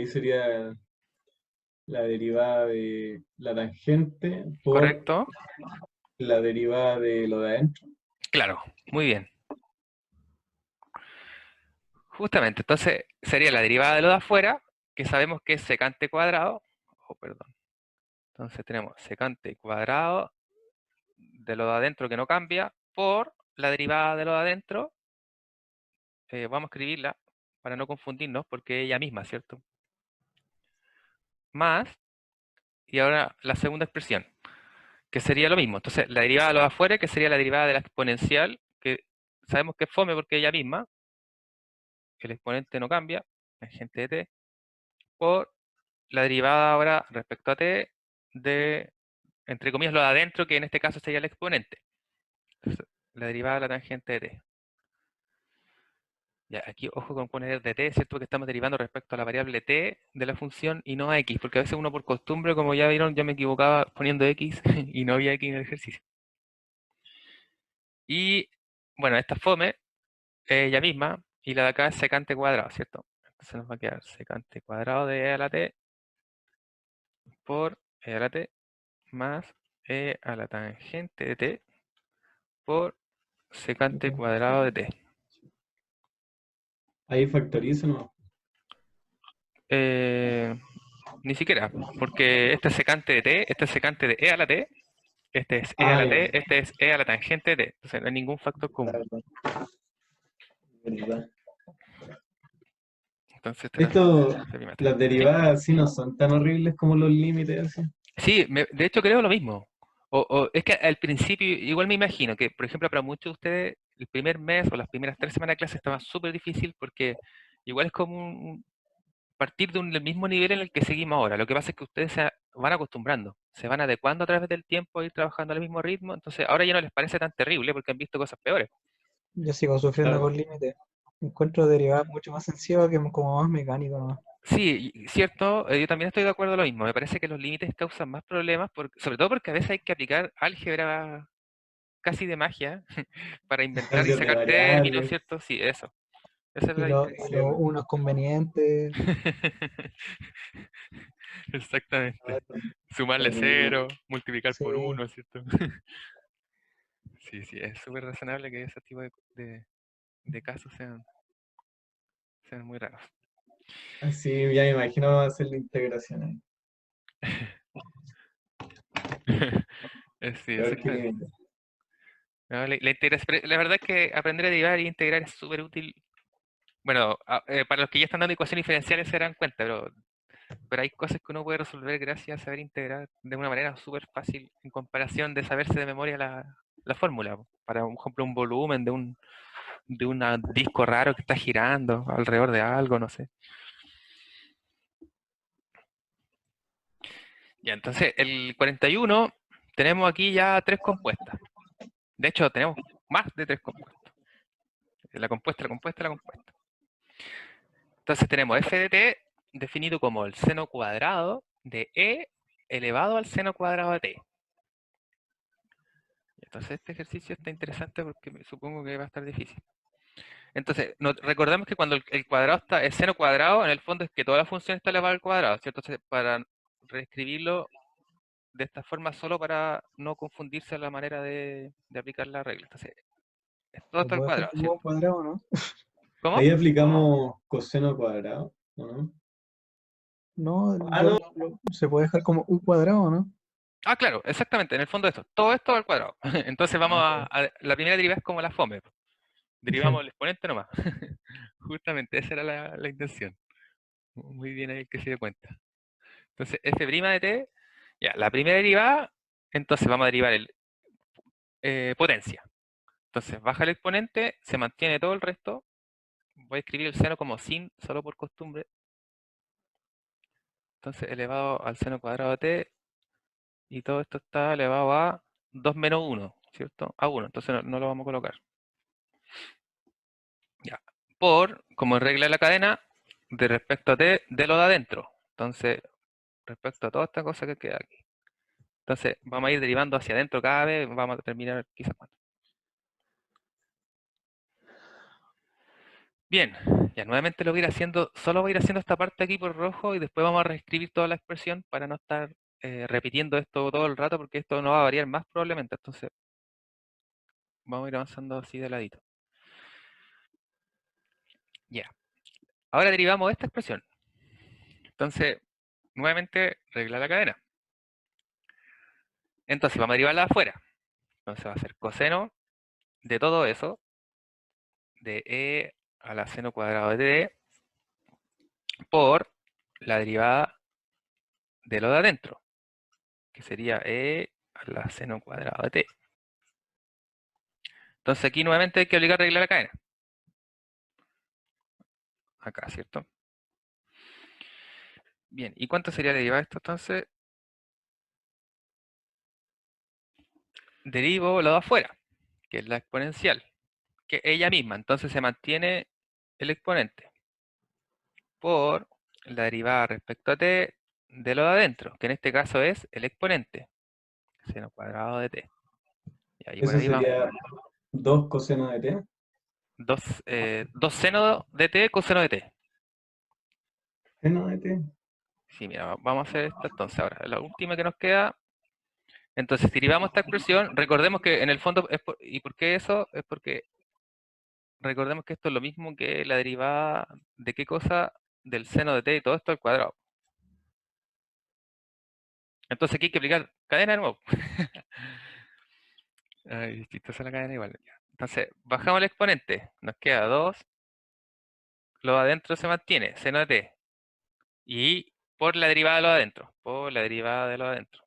S2: sería la derivada de la tangente por
S1: ¿Correcto?
S2: la derivada de lo de adentro.
S1: Claro, muy bien. Justamente, entonces sería la derivada de lo de afuera, que sabemos que es secante cuadrado. Oh, perdón. Entonces tenemos secante cuadrado de lo de adentro que no cambia, por la derivada de lo de adentro, vamos a escribirla para no confundirnos, porque es ella misma, ¿cierto? Más, y ahora la segunda expresión, que sería lo mismo. Entonces, la derivada de lo de afuera, que sería la derivada de la exponencial, que sabemos que es fome porque es ella misma, el exponente no cambia, tangente de t, por la derivada ahora respecto a t de, entre comillas, lo de adentro, que en este caso sería el exponente. Entonces, la derivada de la tangente de t. Ya, aquí ojo con poner de t, ¿cierto? Porque estamos derivando respecto a la variable t de la función y no a x, porque a veces uno por costumbre, como ya vieron, yo me equivocaba poniendo x y no había x en el ejercicio. Y bueno, esta fome es ella misma y la de acá es secante cuadrado, ¿cierto? Entonces nos va a quedar secante cuadrado de e a la t por e a la t más e a la tangente de t por secante cuadrado de t.
S2: Ahí factorizo, ¿no?
S1: Eh, Ni siquiera, porque este es secante de t, este es secante de e a la t, este es e a
S2: Ah,
S1: la
S2: ya,
S1: t, este es e a la tangente de t. Entonces no hay ningún factor común.
S2: verdad, verdad.
S1: Entonces esta
S2: Esto,
S1: es mi meta.
S2: las
S1: ¿Sí?
S2: derivadas sí no son tan horribles como los límites, así.
S1: Sí, de hecho creo lo mismo. O es que al principio, igual me imagino que, por ejemplo, para muchos de ustedes, el primer mes o las primeras 3 semanas de clase estaba súper difícil porque igual es como partir del mismo nivel en el que seguimos ahora. Lo que pasa es que ustedes se van acostumbrando, se van adecuando a través del tiempo a ir trabajando al mismo ritmo, entonces ahora ya no les parece tan terrible porque han visto cosas peores.
S3: Yo sigo sufriendo
S2: Claro.
S3: con límites. Encuentro derivadas mucho más sencillas que como más mecánico nomás.
S1: Sí, cierto, yo también estoy de acuerdo en lo mismo. Me parece que los límites causan más problemas, sobre todo porque a veces hay que aplicar álgebra casi de magia para inventar y
S2: Cambios de
S1: sacar términos,
S2: variables.
S1: ¿cierto? Sí, eso. Esa es
S3: Y
S1: la
S2: Sí,
S3: lo
S2: pues.
S3: uno es conveniente.
S1: Exactamente. Sumarle
S2: Horrible.
S1: cero, multiplicar por
S3: Sí,
S1: uno, ¿cierto? Sí, sí, es súper razonable que ese tipo de casos sean muy raros.
S2: Así ya me imagino hacer la integración ahí.
S1: Sí,
S2: Peor que
S1: exactamente.
S2: límites.
S1: No, pero la verdad es que aprender a derivar y integrar es súper útil. Bueno, para los que ya están dando ecuaciones diferenciales se darán cuenta, pero pero hay cosas que uno puede resolver gracias a saber integrar de una manera súper fácil en comparación de saberse de memoria la fórmula. Para, por ejemplo, un volumen de un disco raro que está girando alrededor de algo, no sé. Ya, entonces el 41 tenemos aquí ya tres compuestas. De hecho, tenemos más de tres compuestas. La compuesta, la compuesta, la compuesta. Entonces tenemos f de t definido como el seno cuadrado de e elevado al seno cuadrado de t. Entonces este ejercicio está interesante porque supongo que va a estar difícil. Entonces, recordemos que cuando el cuadrado está, el seno cuadrado, en el fondo es que toda la función está elevada al cuadrado, ¿cierto? Entonces, para reescribirlo de esta forma, solo para no confundirse a la manera de aplicar la regla. Entonces, todo
S3: ¿Lo
S1: está al
S3: puedo dejar
S1: cuadrado,
S3: como
S1: ¿cierto?
S3: un cuadrado o no?
S1: ¿Cómo?
S2: Ahí aplicamos coseno cuadrado, ¿o no?
S3: No,
S2: Ah, no.
S3: se puede dejar como un cuadrado o no.
S1: Ah, claro, exactamente, en el fondo esto. Todo esto al cuadrado. Entonces vamos
S2: Ah, ya.
S1: la primera derivada es como la fome. Derivamos el exponente nomás. Justamente, esa era la intención. Muy bien ahí el que se dio cuenta. Entonces, f' de t, ya, la primera derivada, entonces vamos a derivar el potencia. Entonces, baja el exponente, se mantiene todo el resto. Voy a escribir el seno como sin, solo por costumbre. Entonces, elevado al seno cuadrado de t, y todo esto está elevado a 2 menos 1, ¿cierto? A 1, entonces no lo vamos a colocar. Ya. Por, como regla de la cadena, de respecto a t, de lo de adentro. Entonces, respecto a toda esta cosa que queda aquí. Entonces, vamos a ir derivando hacia adentro cada vez, vamos a terminar quizás más. Bien, ya nuevamente lo voy a ir haciendo, solo voy a ir haciendo esta parte aquí por rojo y después vamos a reescribir toda la expresión para no estar repitiendo esto todo el rato porque esto no va a variar más probablemente. Entonces, vamos a ir avanzando así de ladito. Ya, ahora derivamos esta expresión. Entonces, nuevamente, regla la cadena. Entonces, vamos a derivarla de afuera. Entonces va a ser coseno de todo eso, de e a la seno cuadrado de t, por la derivada de lo de adentro, que sería e a la seno cuadrado de t. Entonces aquí nuevamente hay que aplicar regla de la cadena. Acá, ¿cierto? Bien, ¿y cuánto sería la derivada de esto entonces? Derivo lo de afuera, que es la exponencial, que es ella misma. Entonces se mantiene el exponente por la derivada respecto a t de lo de adentro, que en este caso es el exponente, seno cuadrado de t. Y ahí por
S2: Eso
S1: ahí vamos.
S2: sería 2 coseno de t.
S1: 2 seno de t coseno de t.
S2: Seno de t.
S1: Sí, mira, vamos a hacer esto entonces ahora. La última que nos queda. Entonces, si derivamos esta expresión, recordemos que en el fondo, ¿y por qué eso? Es porque recordemos que esto es lo mismo que la derivada de qué cosa, del seno de t y todo esto al cuadrado. Entonces aquí hay que aplicar cadena de nuevo. Ay, chistosa la cadena igual. Ya. Entonces, bajamos el exponente, nos queda 2, lo de adentro se mantiene, seno de t, y por la derivada de lo de adentro, por la derivada de lo de adentro.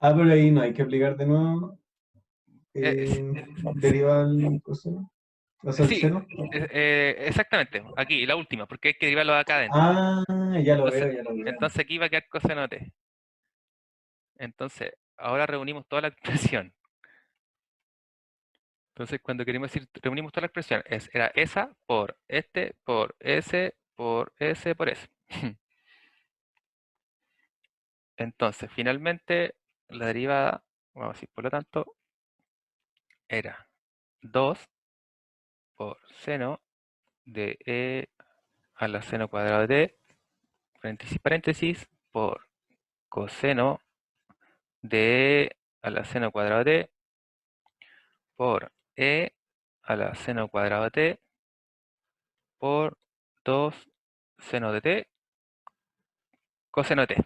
S2: Ah, pero ahí no hay que aplicar de nuevo
S1: Sí,
S2: derivada del coseno. O sea, el
S1: sí,
S2: seno.
S1: exactamente, aquí, la última, porque hay que derivarlo de acá adentro.
S2: Ah, ya lo
S1: Entonces,
S2: veo, ya lo veo.
S1: entonces aquí va a quedar coseno de t. Entonces, ahora reunimos toda la expresión. Entonces, cuando queremos decir reunimos toda la expresión, era esa por este, por ese, por ese, por ese. Entonces, finalmente, la derivada, vamos a decir, por lo tanto, era 2 por seno de e a la seno cuadrado de t, paréntesis, paréntesis, por coseno de e a la seno cuadrado de t, por e a la seno cuadrado de t, por 2 seno de t, coseno de t.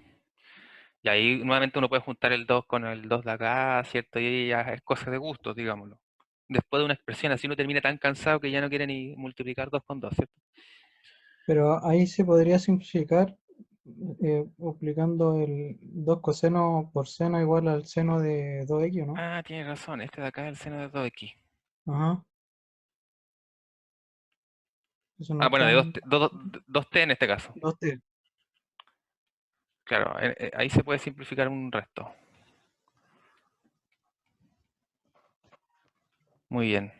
S1: Y ahí nuevamente uno puede juntar el 2 con el 2 de acá, ¿cierto? Y ahí ya es cosa de gustos, digámoslo. Después de una expresión así uno termina tan cansado que ya no quiere ni multiplicar 2 con 2, ¿cierto?
S3: Pero ahí se podría simplificar aplicando el 2 coseno por seno igual al seno de 2x, ¿no?
S1: Ah, tienes razón, este de acá es el seno de 2x.
S3: Ajá, eso no
S1: Ah,
S3: es
S1: bueno, de
S3: tan...
S1: 2t en este caso.
S3: 2t.
S1: Claro, ahí se puede simplificar un resto. Muy bien.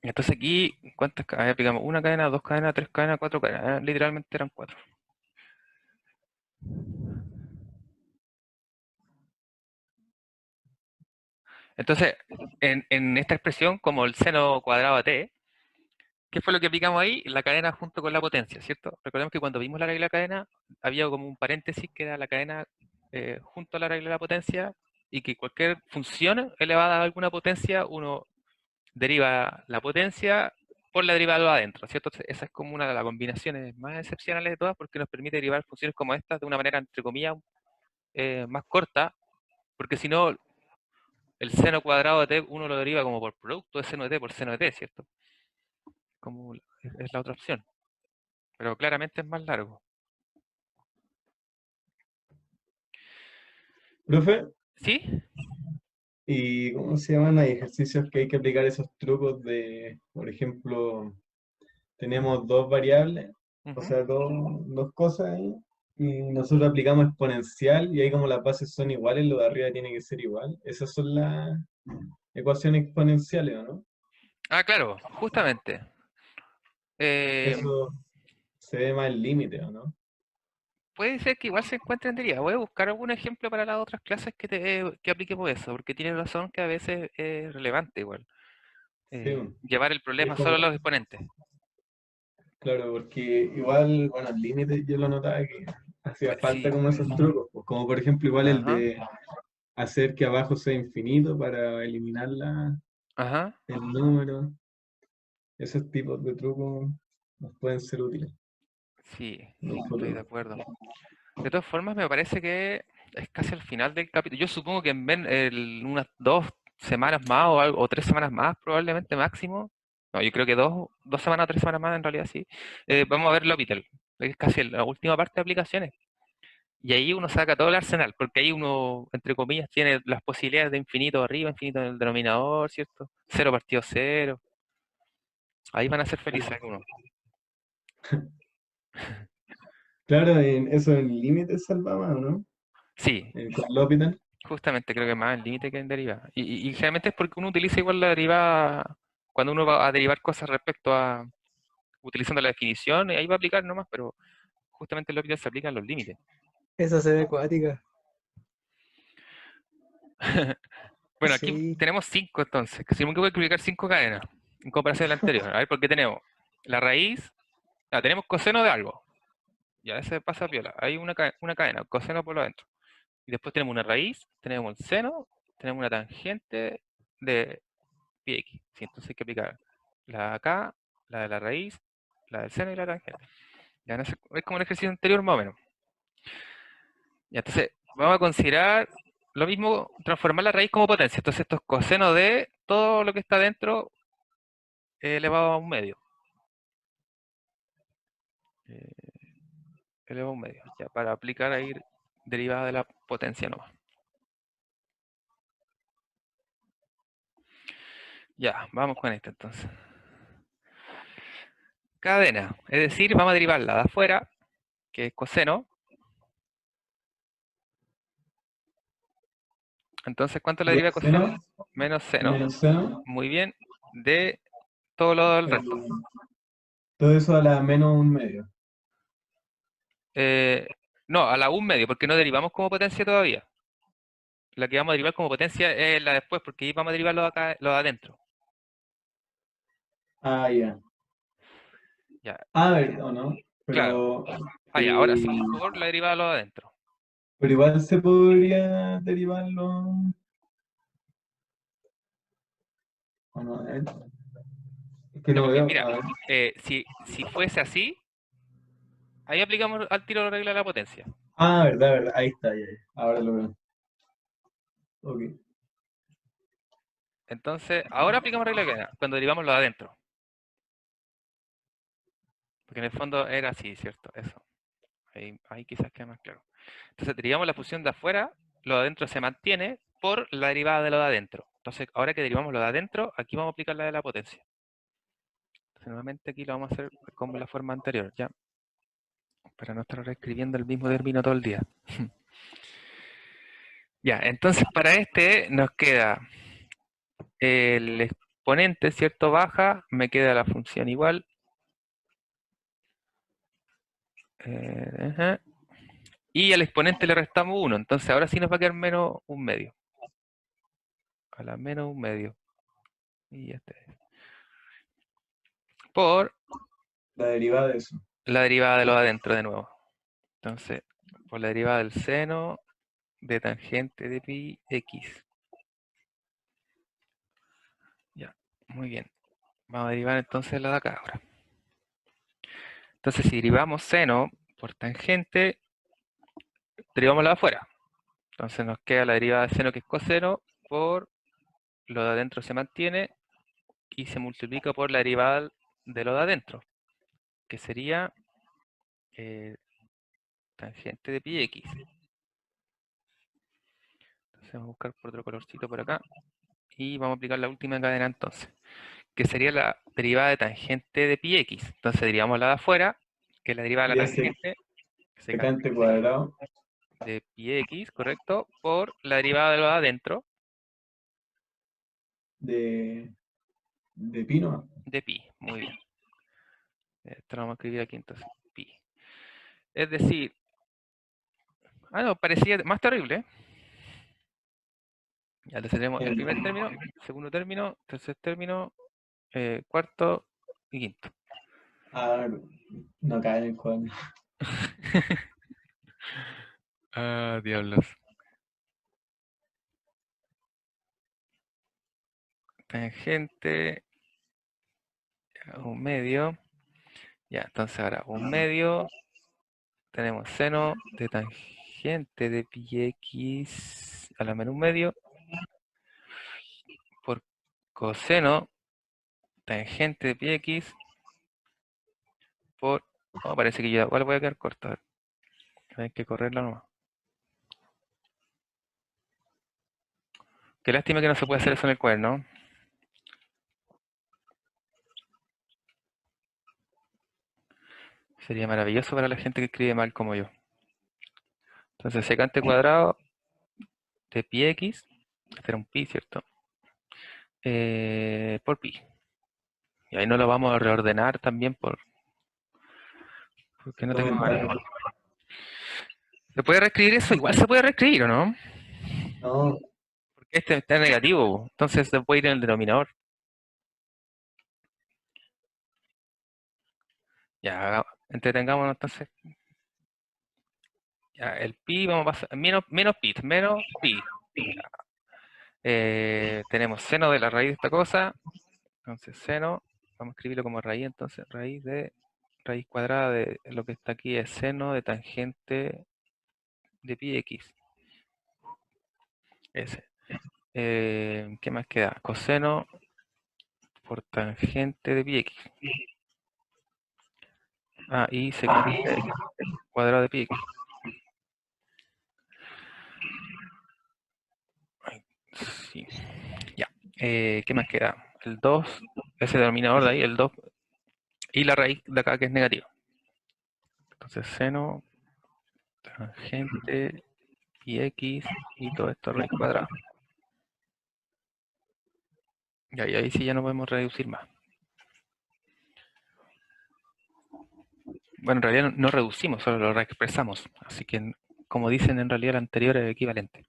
S1: Entonces aquí, ¿cuántas cadenas aplicamos? Una cadena, dos cadenas, tres cadenas, cuatro cadenas. Literalmente eran cuatro. Entonces, en esta expresión, como el seno cuadrado a t, ¿qué fue lo que aplicamos ahí? La cadena junto con la potencia, ¿cierto? Recordemos que cuando vimos la regla de la cadena, había como un paréntesis que era la cadena junto a la regla de la potencia, y que cualquier función elevada a alguna potencia, uno deriva la potencia por la derivada de lo adentro, ¿cierto? Esa es como una de las combinaciones más excepcionales de todas, porque nos permite derivar funciones como estas de una manera, entre comillas, más corta, porque si no, el seno cuadrado de t uno lo deriva como por producto de seno de t por seno de t, ¿cierto? Como es la otra opción, pero claramente es más largo.
S2: Profe,
S1: ¿Sí?
S2: ¿y cómo se llaman? Hay ejercicios que hay que aplicar esos trucos de, por ejemplo, tenemos dos variables, o
S1: Ujú.
S2: sea, dos cosas ahí, y nosotros aplicamos exponencial y ahí como las bases son iguales, lo de arriba tiene que ser igual. Esas son las ecuaciones exponenciales, ¿o no?
S1: Ah, claro, justamente. Eh,
S2: Eso se ve más el límite, ¿o no?
S1: puede ser que igual se encuentre en deriva. Voy a buscar algún ejemplo para las otras clases que apliquemos eso, porque tienes razón que a veces es relevante igual.
S2: Sí,
S1: Llevar el
S2: es
S1: problema solo a
S2: como,
S1: los exponentes.
S2: claro, porque igual, bueno, el límite yo lo notaba que hacía falta
S1: Sí,
S2: como esos trucos, pues, como por ejemplo igual el
S1: ajá,
S2: de hacer que abajo sea infinito para eliminar
S1: ajá,
S2: el número. Esos tipos de trucos nos pueden ser útiles
S1: sí,
S2: en un
S1: estoy de
S2: futuro.
S1: acuerdo. De todas formas, me parece que es casi al final del capítulo. Yo supongo que en unas 2 semanas más o, o 3 semanas más, probablemente máximo. No, yo creo que dos semanas o 3 semanas más, en realidad sí. Vamos a ver L'Hopital. Es casi la última parte de aplicaciones. Y ahí uno saca todo el arsenal, porque ahí uno, entre comillas, tiene las posibilidades de infinito arriba, infinito en el denominador, ¿cierto? Cero partido cero. Ahí van a ser felices algunos.
S2: Claro, en eso en límites salvaba, ¿o no?
S1: Sí,
S2: Con L'Hopital.
S1: justamente creo que más en límite que en derivada. Y generalmente es porque uno utiliza igual la derivada cuando uno va a derivar cosas respecto a utilizando la definición, y ahí va a aplicar nomás, pero justamente el L'Hopital se aplica en los límites.
S3: Esa se ve acuática.
S1: Bueno, aquí
S3: Sí,
S1: tenemos 5 entonces, que si no me equivoco hay que aplicar 5 cadenas en comparación a la anterior. A ver, ¿por qué tenemos la raíz? Tenemos coseno de algo. Ya, ese pasa piola. Hay una cadena, coseno por lo adentro. Y después tenemos una raíz, tenemos el seno, tenemos una tangente de pi x. Sí, entonces hay que aplicar la de acá, la de la raíz, la del seno y la tangente. Ya, es como el ejercicio anterior más o menos. Ya, entonces vamos a considerar lo mismo, transformar la raíz como potencia. Entonces esto es coseno de todo lo que está dentro elevado a un medio. Eh, elevado a un medio. Ya, para aplicar ahí derivada de la potencia nomás. Ya, vamos con esto entonces. Cadena, es decir, vamos a derivarla de afuera, que es coseno. Entonces, ¿cuánto la
S2: De
S1: deriva de
S2: seno
S1: coseno? Menos seno.
S2: menos seno,
S1: Muy bien. De todo lo del
S2: el-
S1: resto.
S2: todo eso a la menos un medio.
S1: Eh, no, a la un medio, porque no derivamos como potencia todavía. La que vamos a derivar como potencia es la después, porque ahí vamos a derivar lo de acá, lo de adentro.
S2: Ah, ya.
S1: Ya,
S2: Ah, ¿verdad o no?
S1: claro.
S2: Pero,
S1: Ah, ya, ahora sí, por la derivada de lo de adentro.
S2: pero igual se podría derivarlo. ¿O no? Es que
S1: No,
S2: no
S1: porque
S2: veo.
S1: mira,
S2: A ver.
S1: si fuese así, ahí aplicamos al tiro la regla de la potencia.
S2: Ah, verdad, verdad. Ahí está, ya, ya. Ahora lo veo. Ok.
S1: Entonces, ahora aplicamos regla cadena, cuando derivamos lo de adentro. Porque en el fondo era así, ¿cierto? Eso. Ahí quizás queda más claro. Entonces, derivamos la función de afuera, lo de adentro se mantiene por la derivada de lo de adentro. Entonces, ahora que derivamos lo de adentro, aquí vamos a aplicar la de la potencia. Entonces, nuevamente aquí lo vamos a hacer como la forma anterior, ¿ya? Para no estar reescribiendo el mismo término todo el día. Ya, entonces para este nos queda el exponente, ¿cierto? Baja, me queda la función igual. Ajá. Y al exponente le restamos 1, entonces ahora sí nos va a quedar menos un medio. A la menos un medio. Y este es. Por
S2: La derivada de eso.
S1: la derivada de lo de adentro de nuevo. Entonces, por la derivada del seno de tangente de pi x. Ya, muy bien. Vamos a derivar entonces la de acá ahora. Entonces, si derivamos seno por tangente, derivamos la de afuera. Entonces nos queda la derivada de seno que es coseno por lo de adentro se mantiene y se multiplica por la derivada de lo de adentro, que sería tangente de pi x. Entonces vamos a buscar por otro colorcito por acá y vamos a aplicar la última cadena entonces, que sería la derivada de tangente de pi x. Entonces derivamos la de afuera, que es la derivada de
S2: Y
S1: la
S2: ese
S1: tangente,
S2: secante cuadrado
S1: de pi x, correcto, por la derivada de lo de adentro
S2: de, de pino.
S1: de pi. Muy bien. Esto lo vamos a escribir aquí entonces, pi. Es decir, no, parecía más terrible. Ya entonces tenemos el primer término, segundo término, tercer término, cuarto y quinto.
S2: Ah, no cae en el cuaderno.
S1: Ah, diablos. Tangente, un medio. Ya, entonces ahora un medio. Tenemos seno de tangente de pi x a la menos un medio por coseno tangente de pi x por... Oh, parece que yo igual voy a quedar corto. A ver, hay que correrlo nomás. Qué lástima que no se puede hacer eso en el cuaderno. Sería maravilloso para la gente que escribe mal como yo. Entonces, secante cuadrado de pi x, este era un pi, ¿cierto? Por pi. Y ahí no lo vamos a reordenar también porque no tengo
S2: Aumentar.
S1: manera. ¿Se puede reescribir eso? Igual se puede reescribir, ¿o no?
S2: No,
S1: Porque este está negativo, entonces se puede ir en el denominador. Ya, entretengámonos entonces. Ya, el pi vamos a pasar, menos pi. Tenemos seno de la raíz de esta cosa, entonces seno, vamos a escribirlo como raíz, entonces raíz cuadrada de lo que está aquí es seno de tangente de pi x. Ese. ¿Qué más queda? Coseno por tangente de pi x. Ah, y secante cuadrado de pi x. Ay, sí. Ya. ¿Qué más queda? El 2, ese denominador de ahí, el 2, y la raíz de acá que es negativa. Entonces seno, tangente, pi x, y todo esto raíz cuadrada. Y ahí sí ya no podemos reducir más. Bueno, en realidad no reducimos, solo lo reexpresamos. Así que, como dicen, en realidad el anterior es equivalente.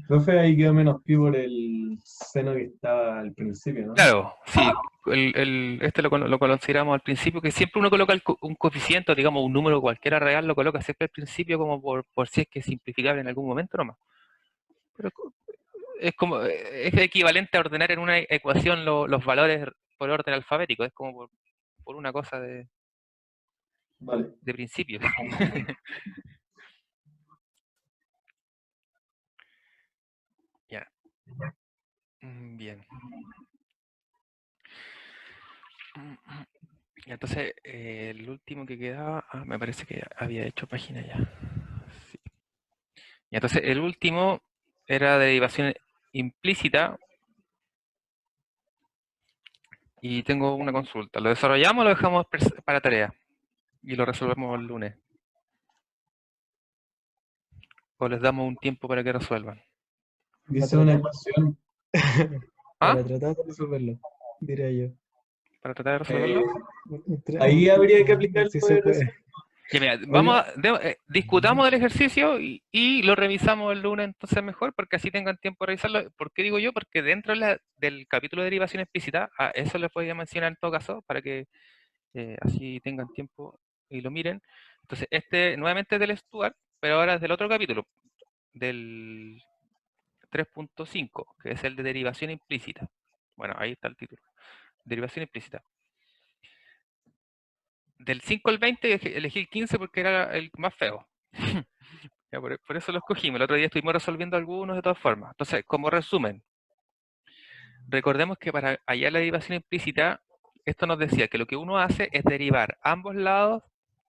S2: profe, ahí quedó menos pi por el seno que estaba al principio, ¿no?
S1: Claro, sí, este lo consideramos al principio, que siempre uno coloca un coeficiente, digamos un número cualquiera real, lo coloca siempre al principio como por si es que es simplificable en algún momento nomás. Pero es como, es equivalente a ordenar en una ecuación los valores por orden alfabético, es como por una cosa
S2: Vale.
S1: de principios. Ya. Bien. Y entonces, el último que quedaba, me parece que había hecho página ya. Sí. Y entonces, el último era derivación implícita y tengo una consulta. ¿Lo desarrollamos o lo dejamos para tarea? Y lo resolvemos el lunes. ¿O les damos un tiempo para que resuelvan?
S2: Dice una ecuación.
S1: ¿Ah?
S3: Para tratar de resolverlo, diría yo.
S1: ¿Para tratar de
S2: eh,
S1: resolverlo?
S2: ahí habría que aplicar
S3: Si
S2: todo
S3: se
S2: eso.
S3: puede.
S1: Ya, mira,
S2: Oye,
S1: discutamos del ejercicio y lo revisamos el lunes entonces mejor, porque así tengan tiempo de revisarlo. ¿Por qué digo yo? Porque dentro del capítulo de derivación explícita, a eso les podía mencionar en todo caso, para que así tengan tiempo y lo miren. Entonces, este nuevamente es del Stuart, pero ahora es del otro capítulo, del 3.5, que es el de derivación implícita. Bueno, ahí está el título. Derivación implícita. Del 5 al 20 elegí el 15 porque era el más feo. Ya, por eso lo escogimos. El otro día estuvimos resolviendo algunos de todas formas. Entonces, como resumen, recordemos que para hallar la derivación implícita, esto nos decía que lo que uno hace es derivar ambos lados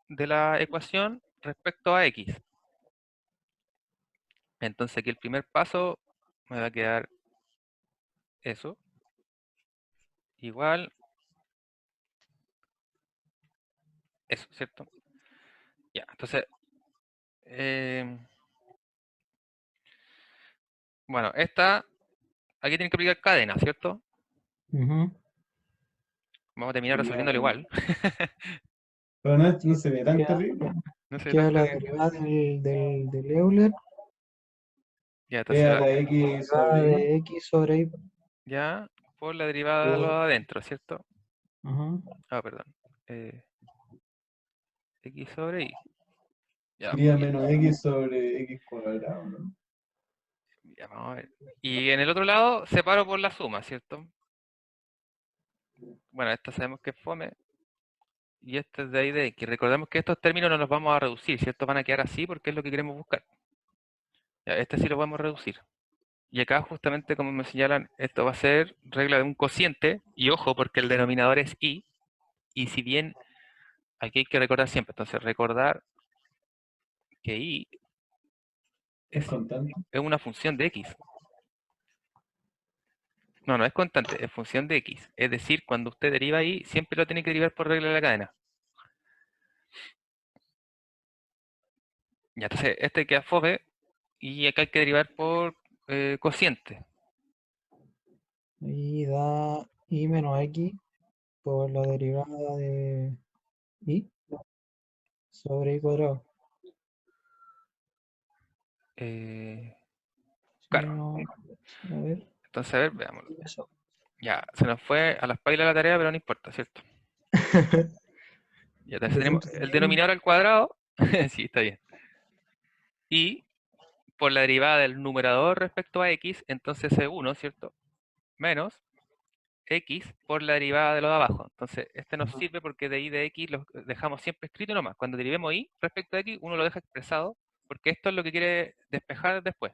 S1: de la ecuación respecto a x. Entonces aquí el primer paso me va a quedar eso. Igual eso, ¿cierto? Ya, entonces, bueno, aquí tiene que aplicar cadena, ¿cierto?
S3: Ujú.
S1: Vamos a terminar
S2: ya,
S1: resolviéndolo igual.
S2: pero no se ve tan
S3: Queda,
S2: terrible.
S1: No sé, tan
S3: queda la
S1: terrible.
S3: derivada del Euler,
S1: Ya, entonces
S2: Queda la X
S3: derivada
S2: sobre Y.
S3: de x sobre y.
S1: ya por la derivada de lo de
S2: por-
S1: adentro, ¿cierto?
S3: Ujú.
S1: Perdón. Eh, X sobre Y. Ya,
S2: Sería menos X sobre X cuadrado, ¿no?
S1: ya, vamos a ver. Y en el otro lado separo por la suma, ¿cierto? Bueno, esta sabemos que es fome. Y este es de ahí de X. Recordemos que estos términos no los vamos a reducir, ¿cierto? Van a quedar así porque es lo que queremos buscar. Ya, este sí lo podemos reducir. Y acá justamente como me señalan, esto va a ser regla de un cociente. Y ojo, porque el denominador es Y. Y si bien aquí hay que recordar siempre, entonces recordar que Y
S2: Es
S1: es,
S2: constante.
S1: es una función de X. No, no es constante, es función de X. Es decir, cuando usted deriva Y, siempre lo tiene que derivar por regla de la cadena. Ya, entonces este queda fome y acá hay que derivar por cociente.
S3: Y da y menos x por la derivada de y sobre y cuadrado.
S1: Eh,
S3: Si
S1: claro,
S3: no, a ver,
S1: entonces a ver, veamos.
S3: eso.
S1: Ya, se nos fue a las pailas la tarea, pero no importa, ¿cierto? Ya, entonces
S3: Pero fue
S1: tenemos el
S3: entretenido.
S1: denominador al cuadrado, sí, está bien. Y por la derivada del numerador respecto a X, entonces es 1, ¿cierto? Menos X por la derivada de lo de abajo. Entonces, este nos sirve porque de Y de X lo dejamos siempre escrito nomás. Cuando derivemos Y respecto a X, uno lo deja expresado porque esto es lo que quiere despejar después.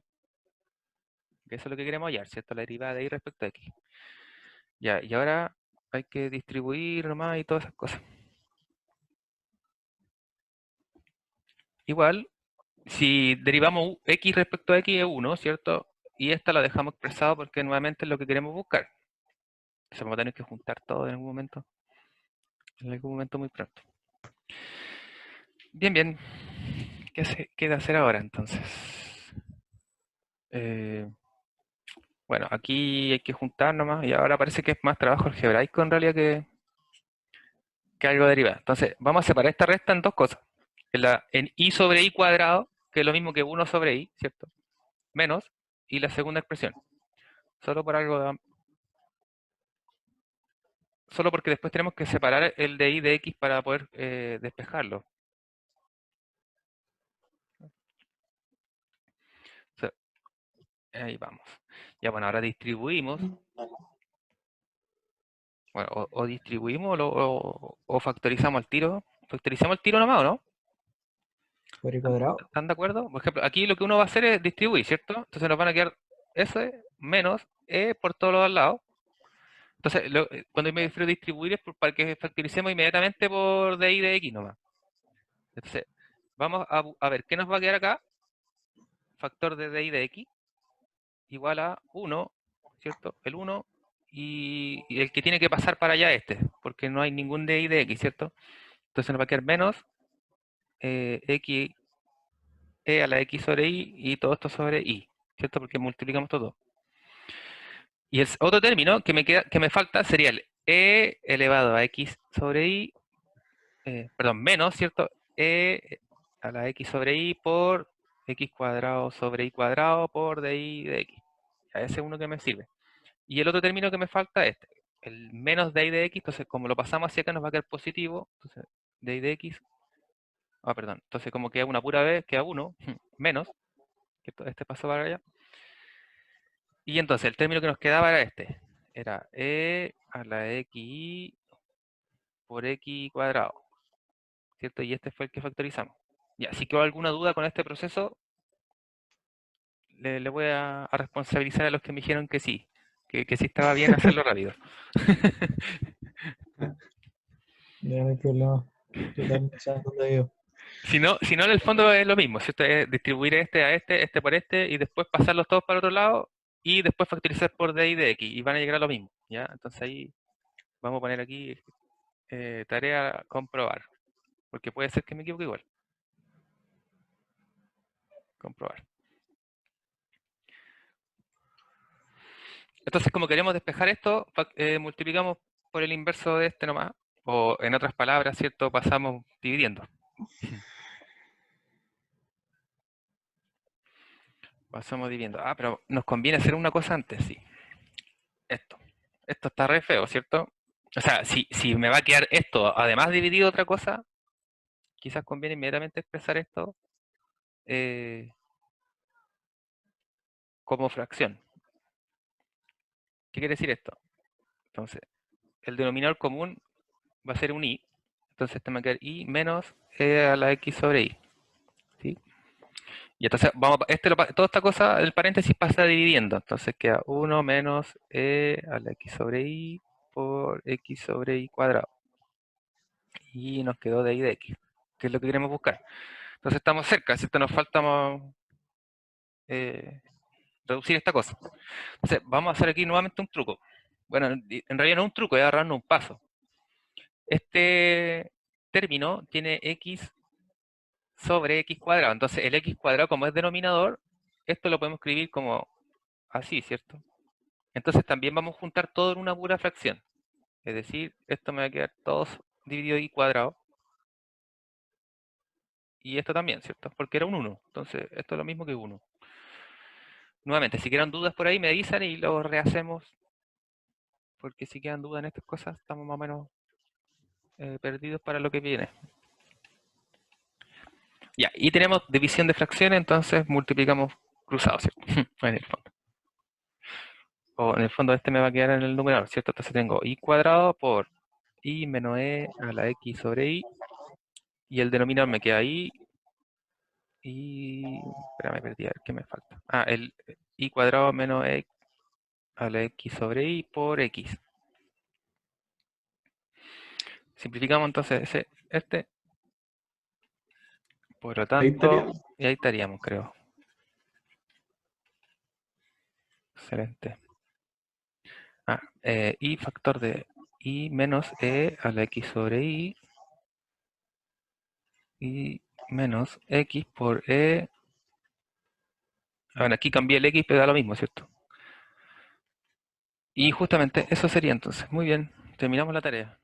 S1: Que eso es lo que queremos hallar, ¿cierto? La derivada de Y respecto a X. Ya, y ahora hay que distribuir nomás y todas esas cosas. Igual, si derivamos X respecto a X es 1, ¿cierto? Y esta la dejamos expresado porque nuevamente es lo que queremos buscar. Entonces vamos a tener que juntar todo en algún momento muy pronto. Bien, bien. ¿Qué queda hacer ahora entonces? Eh, bueno, aquí hay que juntar nomás y ahora parece que es más trabajo algebraico en realidad que algo derivado. Entonces, vamos a separar esta resta en dos cosas. En y sobre y cuadrado, que es lo mismo que 1 sobre y, ¿cierto? Menos, y la segunda expresión. Solo por algo, solo porque después tenemos que separar el de y de x para poder despejarlo. O sea, ahí vamos. Ya bueno, ahora distribuimos. Bueno, o distribuimos o factorizamos el tiro. Factorizamos el tiro nomás, ¿o no?
S3: Por y cuadrado.
S1: ¿Están de acuerdo? Por ejemplo, aquí lo que uno va a hacer es distribuir, ¿cierto? Entonces nos van a quedar S menos por todos los lados. Entonces, cuando me refiero a distribuir es para que factoricemos inmediatamente por de y de x nomás. Entonces, vamos a ver qué nos va a quedar acá. Factor de y de x igual a 1, ¿cierto? El 1 y el que tiene que pasar para allá porque no hay ningún de y de x, ¿cierto? Entonces nos va a quedar menos x a la x sobre y y todo esto sobre y, ¿cierto? Porque multiplicamos todo. Y el otro término que me falta sería el e elevado a x sobre y, perdón, menos, ¿cierto? E a la x sobre y por x cuadrado sobre y cuadrado por di de x. Ya, ese es uno que me sirve. Y el otro término que me falta es el menos di de x, entonces como lo pasamos hacia acá nos va a quedar positivo, entonces di de x, perdón, entonces como queda una pura vez, queda 1, menos, que este paso para allá. Y entonces el término que nos quedaba era era e a la x por x cuadrado, ¿cierto? Y este fue el que factorizamos. Ya, si quedó alguna duda con este proceso, le voy a responsabilizar a los que me dijeron que sí estaba bien hacerlo rápido.
S3: Ya no hay problema. Yo también sé dónde vivo.
S1: Si no, en el fondo es lo mismo, ¿cierto? Es distribuir este por este, y después pasarlos todos para otro lado, y después factorizar por d y de x, y van a llegar a lo mismo, ¿ya? Entonces ahí vamos a poner aquí tarea comprobar, porque puede ser que me equivoque igual. Comprobar. Entonces, como queremos despejar esto, multiplicamos por el inverso de este nomás, o en otras palabras, ¿cierto? Pasamos dividiendo. Pasamos dividiendo. Pero nos conviene hacer una cosa antes, sí. Esto. Esto está re feo, ¿cierto? O sea, si me va a quedar esto, además dividido otra cosa, quizás conviene inmediatamente expresar esto como fracción. ¿Qué quiere decir esto? Entonces, el denominador común va a ser un i. Entonces, este me va a quedar i menos e a la x sobre i. ¿Sí? Y entonces, toda esta cosa, el paréntesis pasa dividiendo. Entonces queda 1 menos e a la x sobre i por x sobre i cuadrado. Y nos quedó de i de x, que es lo que queremos buscar. Entonces estamos cerca, ¿cierto? Nos falta reducir esta cosa. Entonces, vamos a hacer aquí nuevamente un truco. Bueno, en realidad no es un truco, es agarrarnos un paso. Este término tiene x sobre x cuadrado. Entonces, el x cuadrado, como es denominador, esto lo podemos escribir como así, ¿cierto? Entonces, también vamos a juntar todo en una pura fracción. Es decir, esto me va a quedar todo dividido y cuadrado. Y esto también, ¿cierto? Porque era un 1. Entonces, esto es lo mismo que 1. Nuevamente, si quedan dudas por ahí, me avisan y lo rehacemos. Porque si quedan dudas en estas cosas, estamos más o menos perdidos para lo que viene. Ya, y tenemos división de fracciones, entonces multiplicamos cruzados, ¿cierto? En el fondo. O en el fondo este me va a quedar en el numerador, ¿cierto? Entonces tengo i cuadrado por i menos e a la x sobre i. Y el denominador me queda i. Y... Espera, me perdí, a ver qué me falta. El i cuadrado menos e a la x sobre i por x. Simplificamos entonces este. Por lo
S2: Ahí
S1: tanto,
S2: estaríamos.
S1: y ahí estaríamos, creo. Excelente. I factor de i menos e a la x sobre i. Y menos x por e. Bueno, aquí cambié el x, pero da lo mismo, ¿cierto? Y justamente eso sería entonces. Muy bien, terminamos la tarea.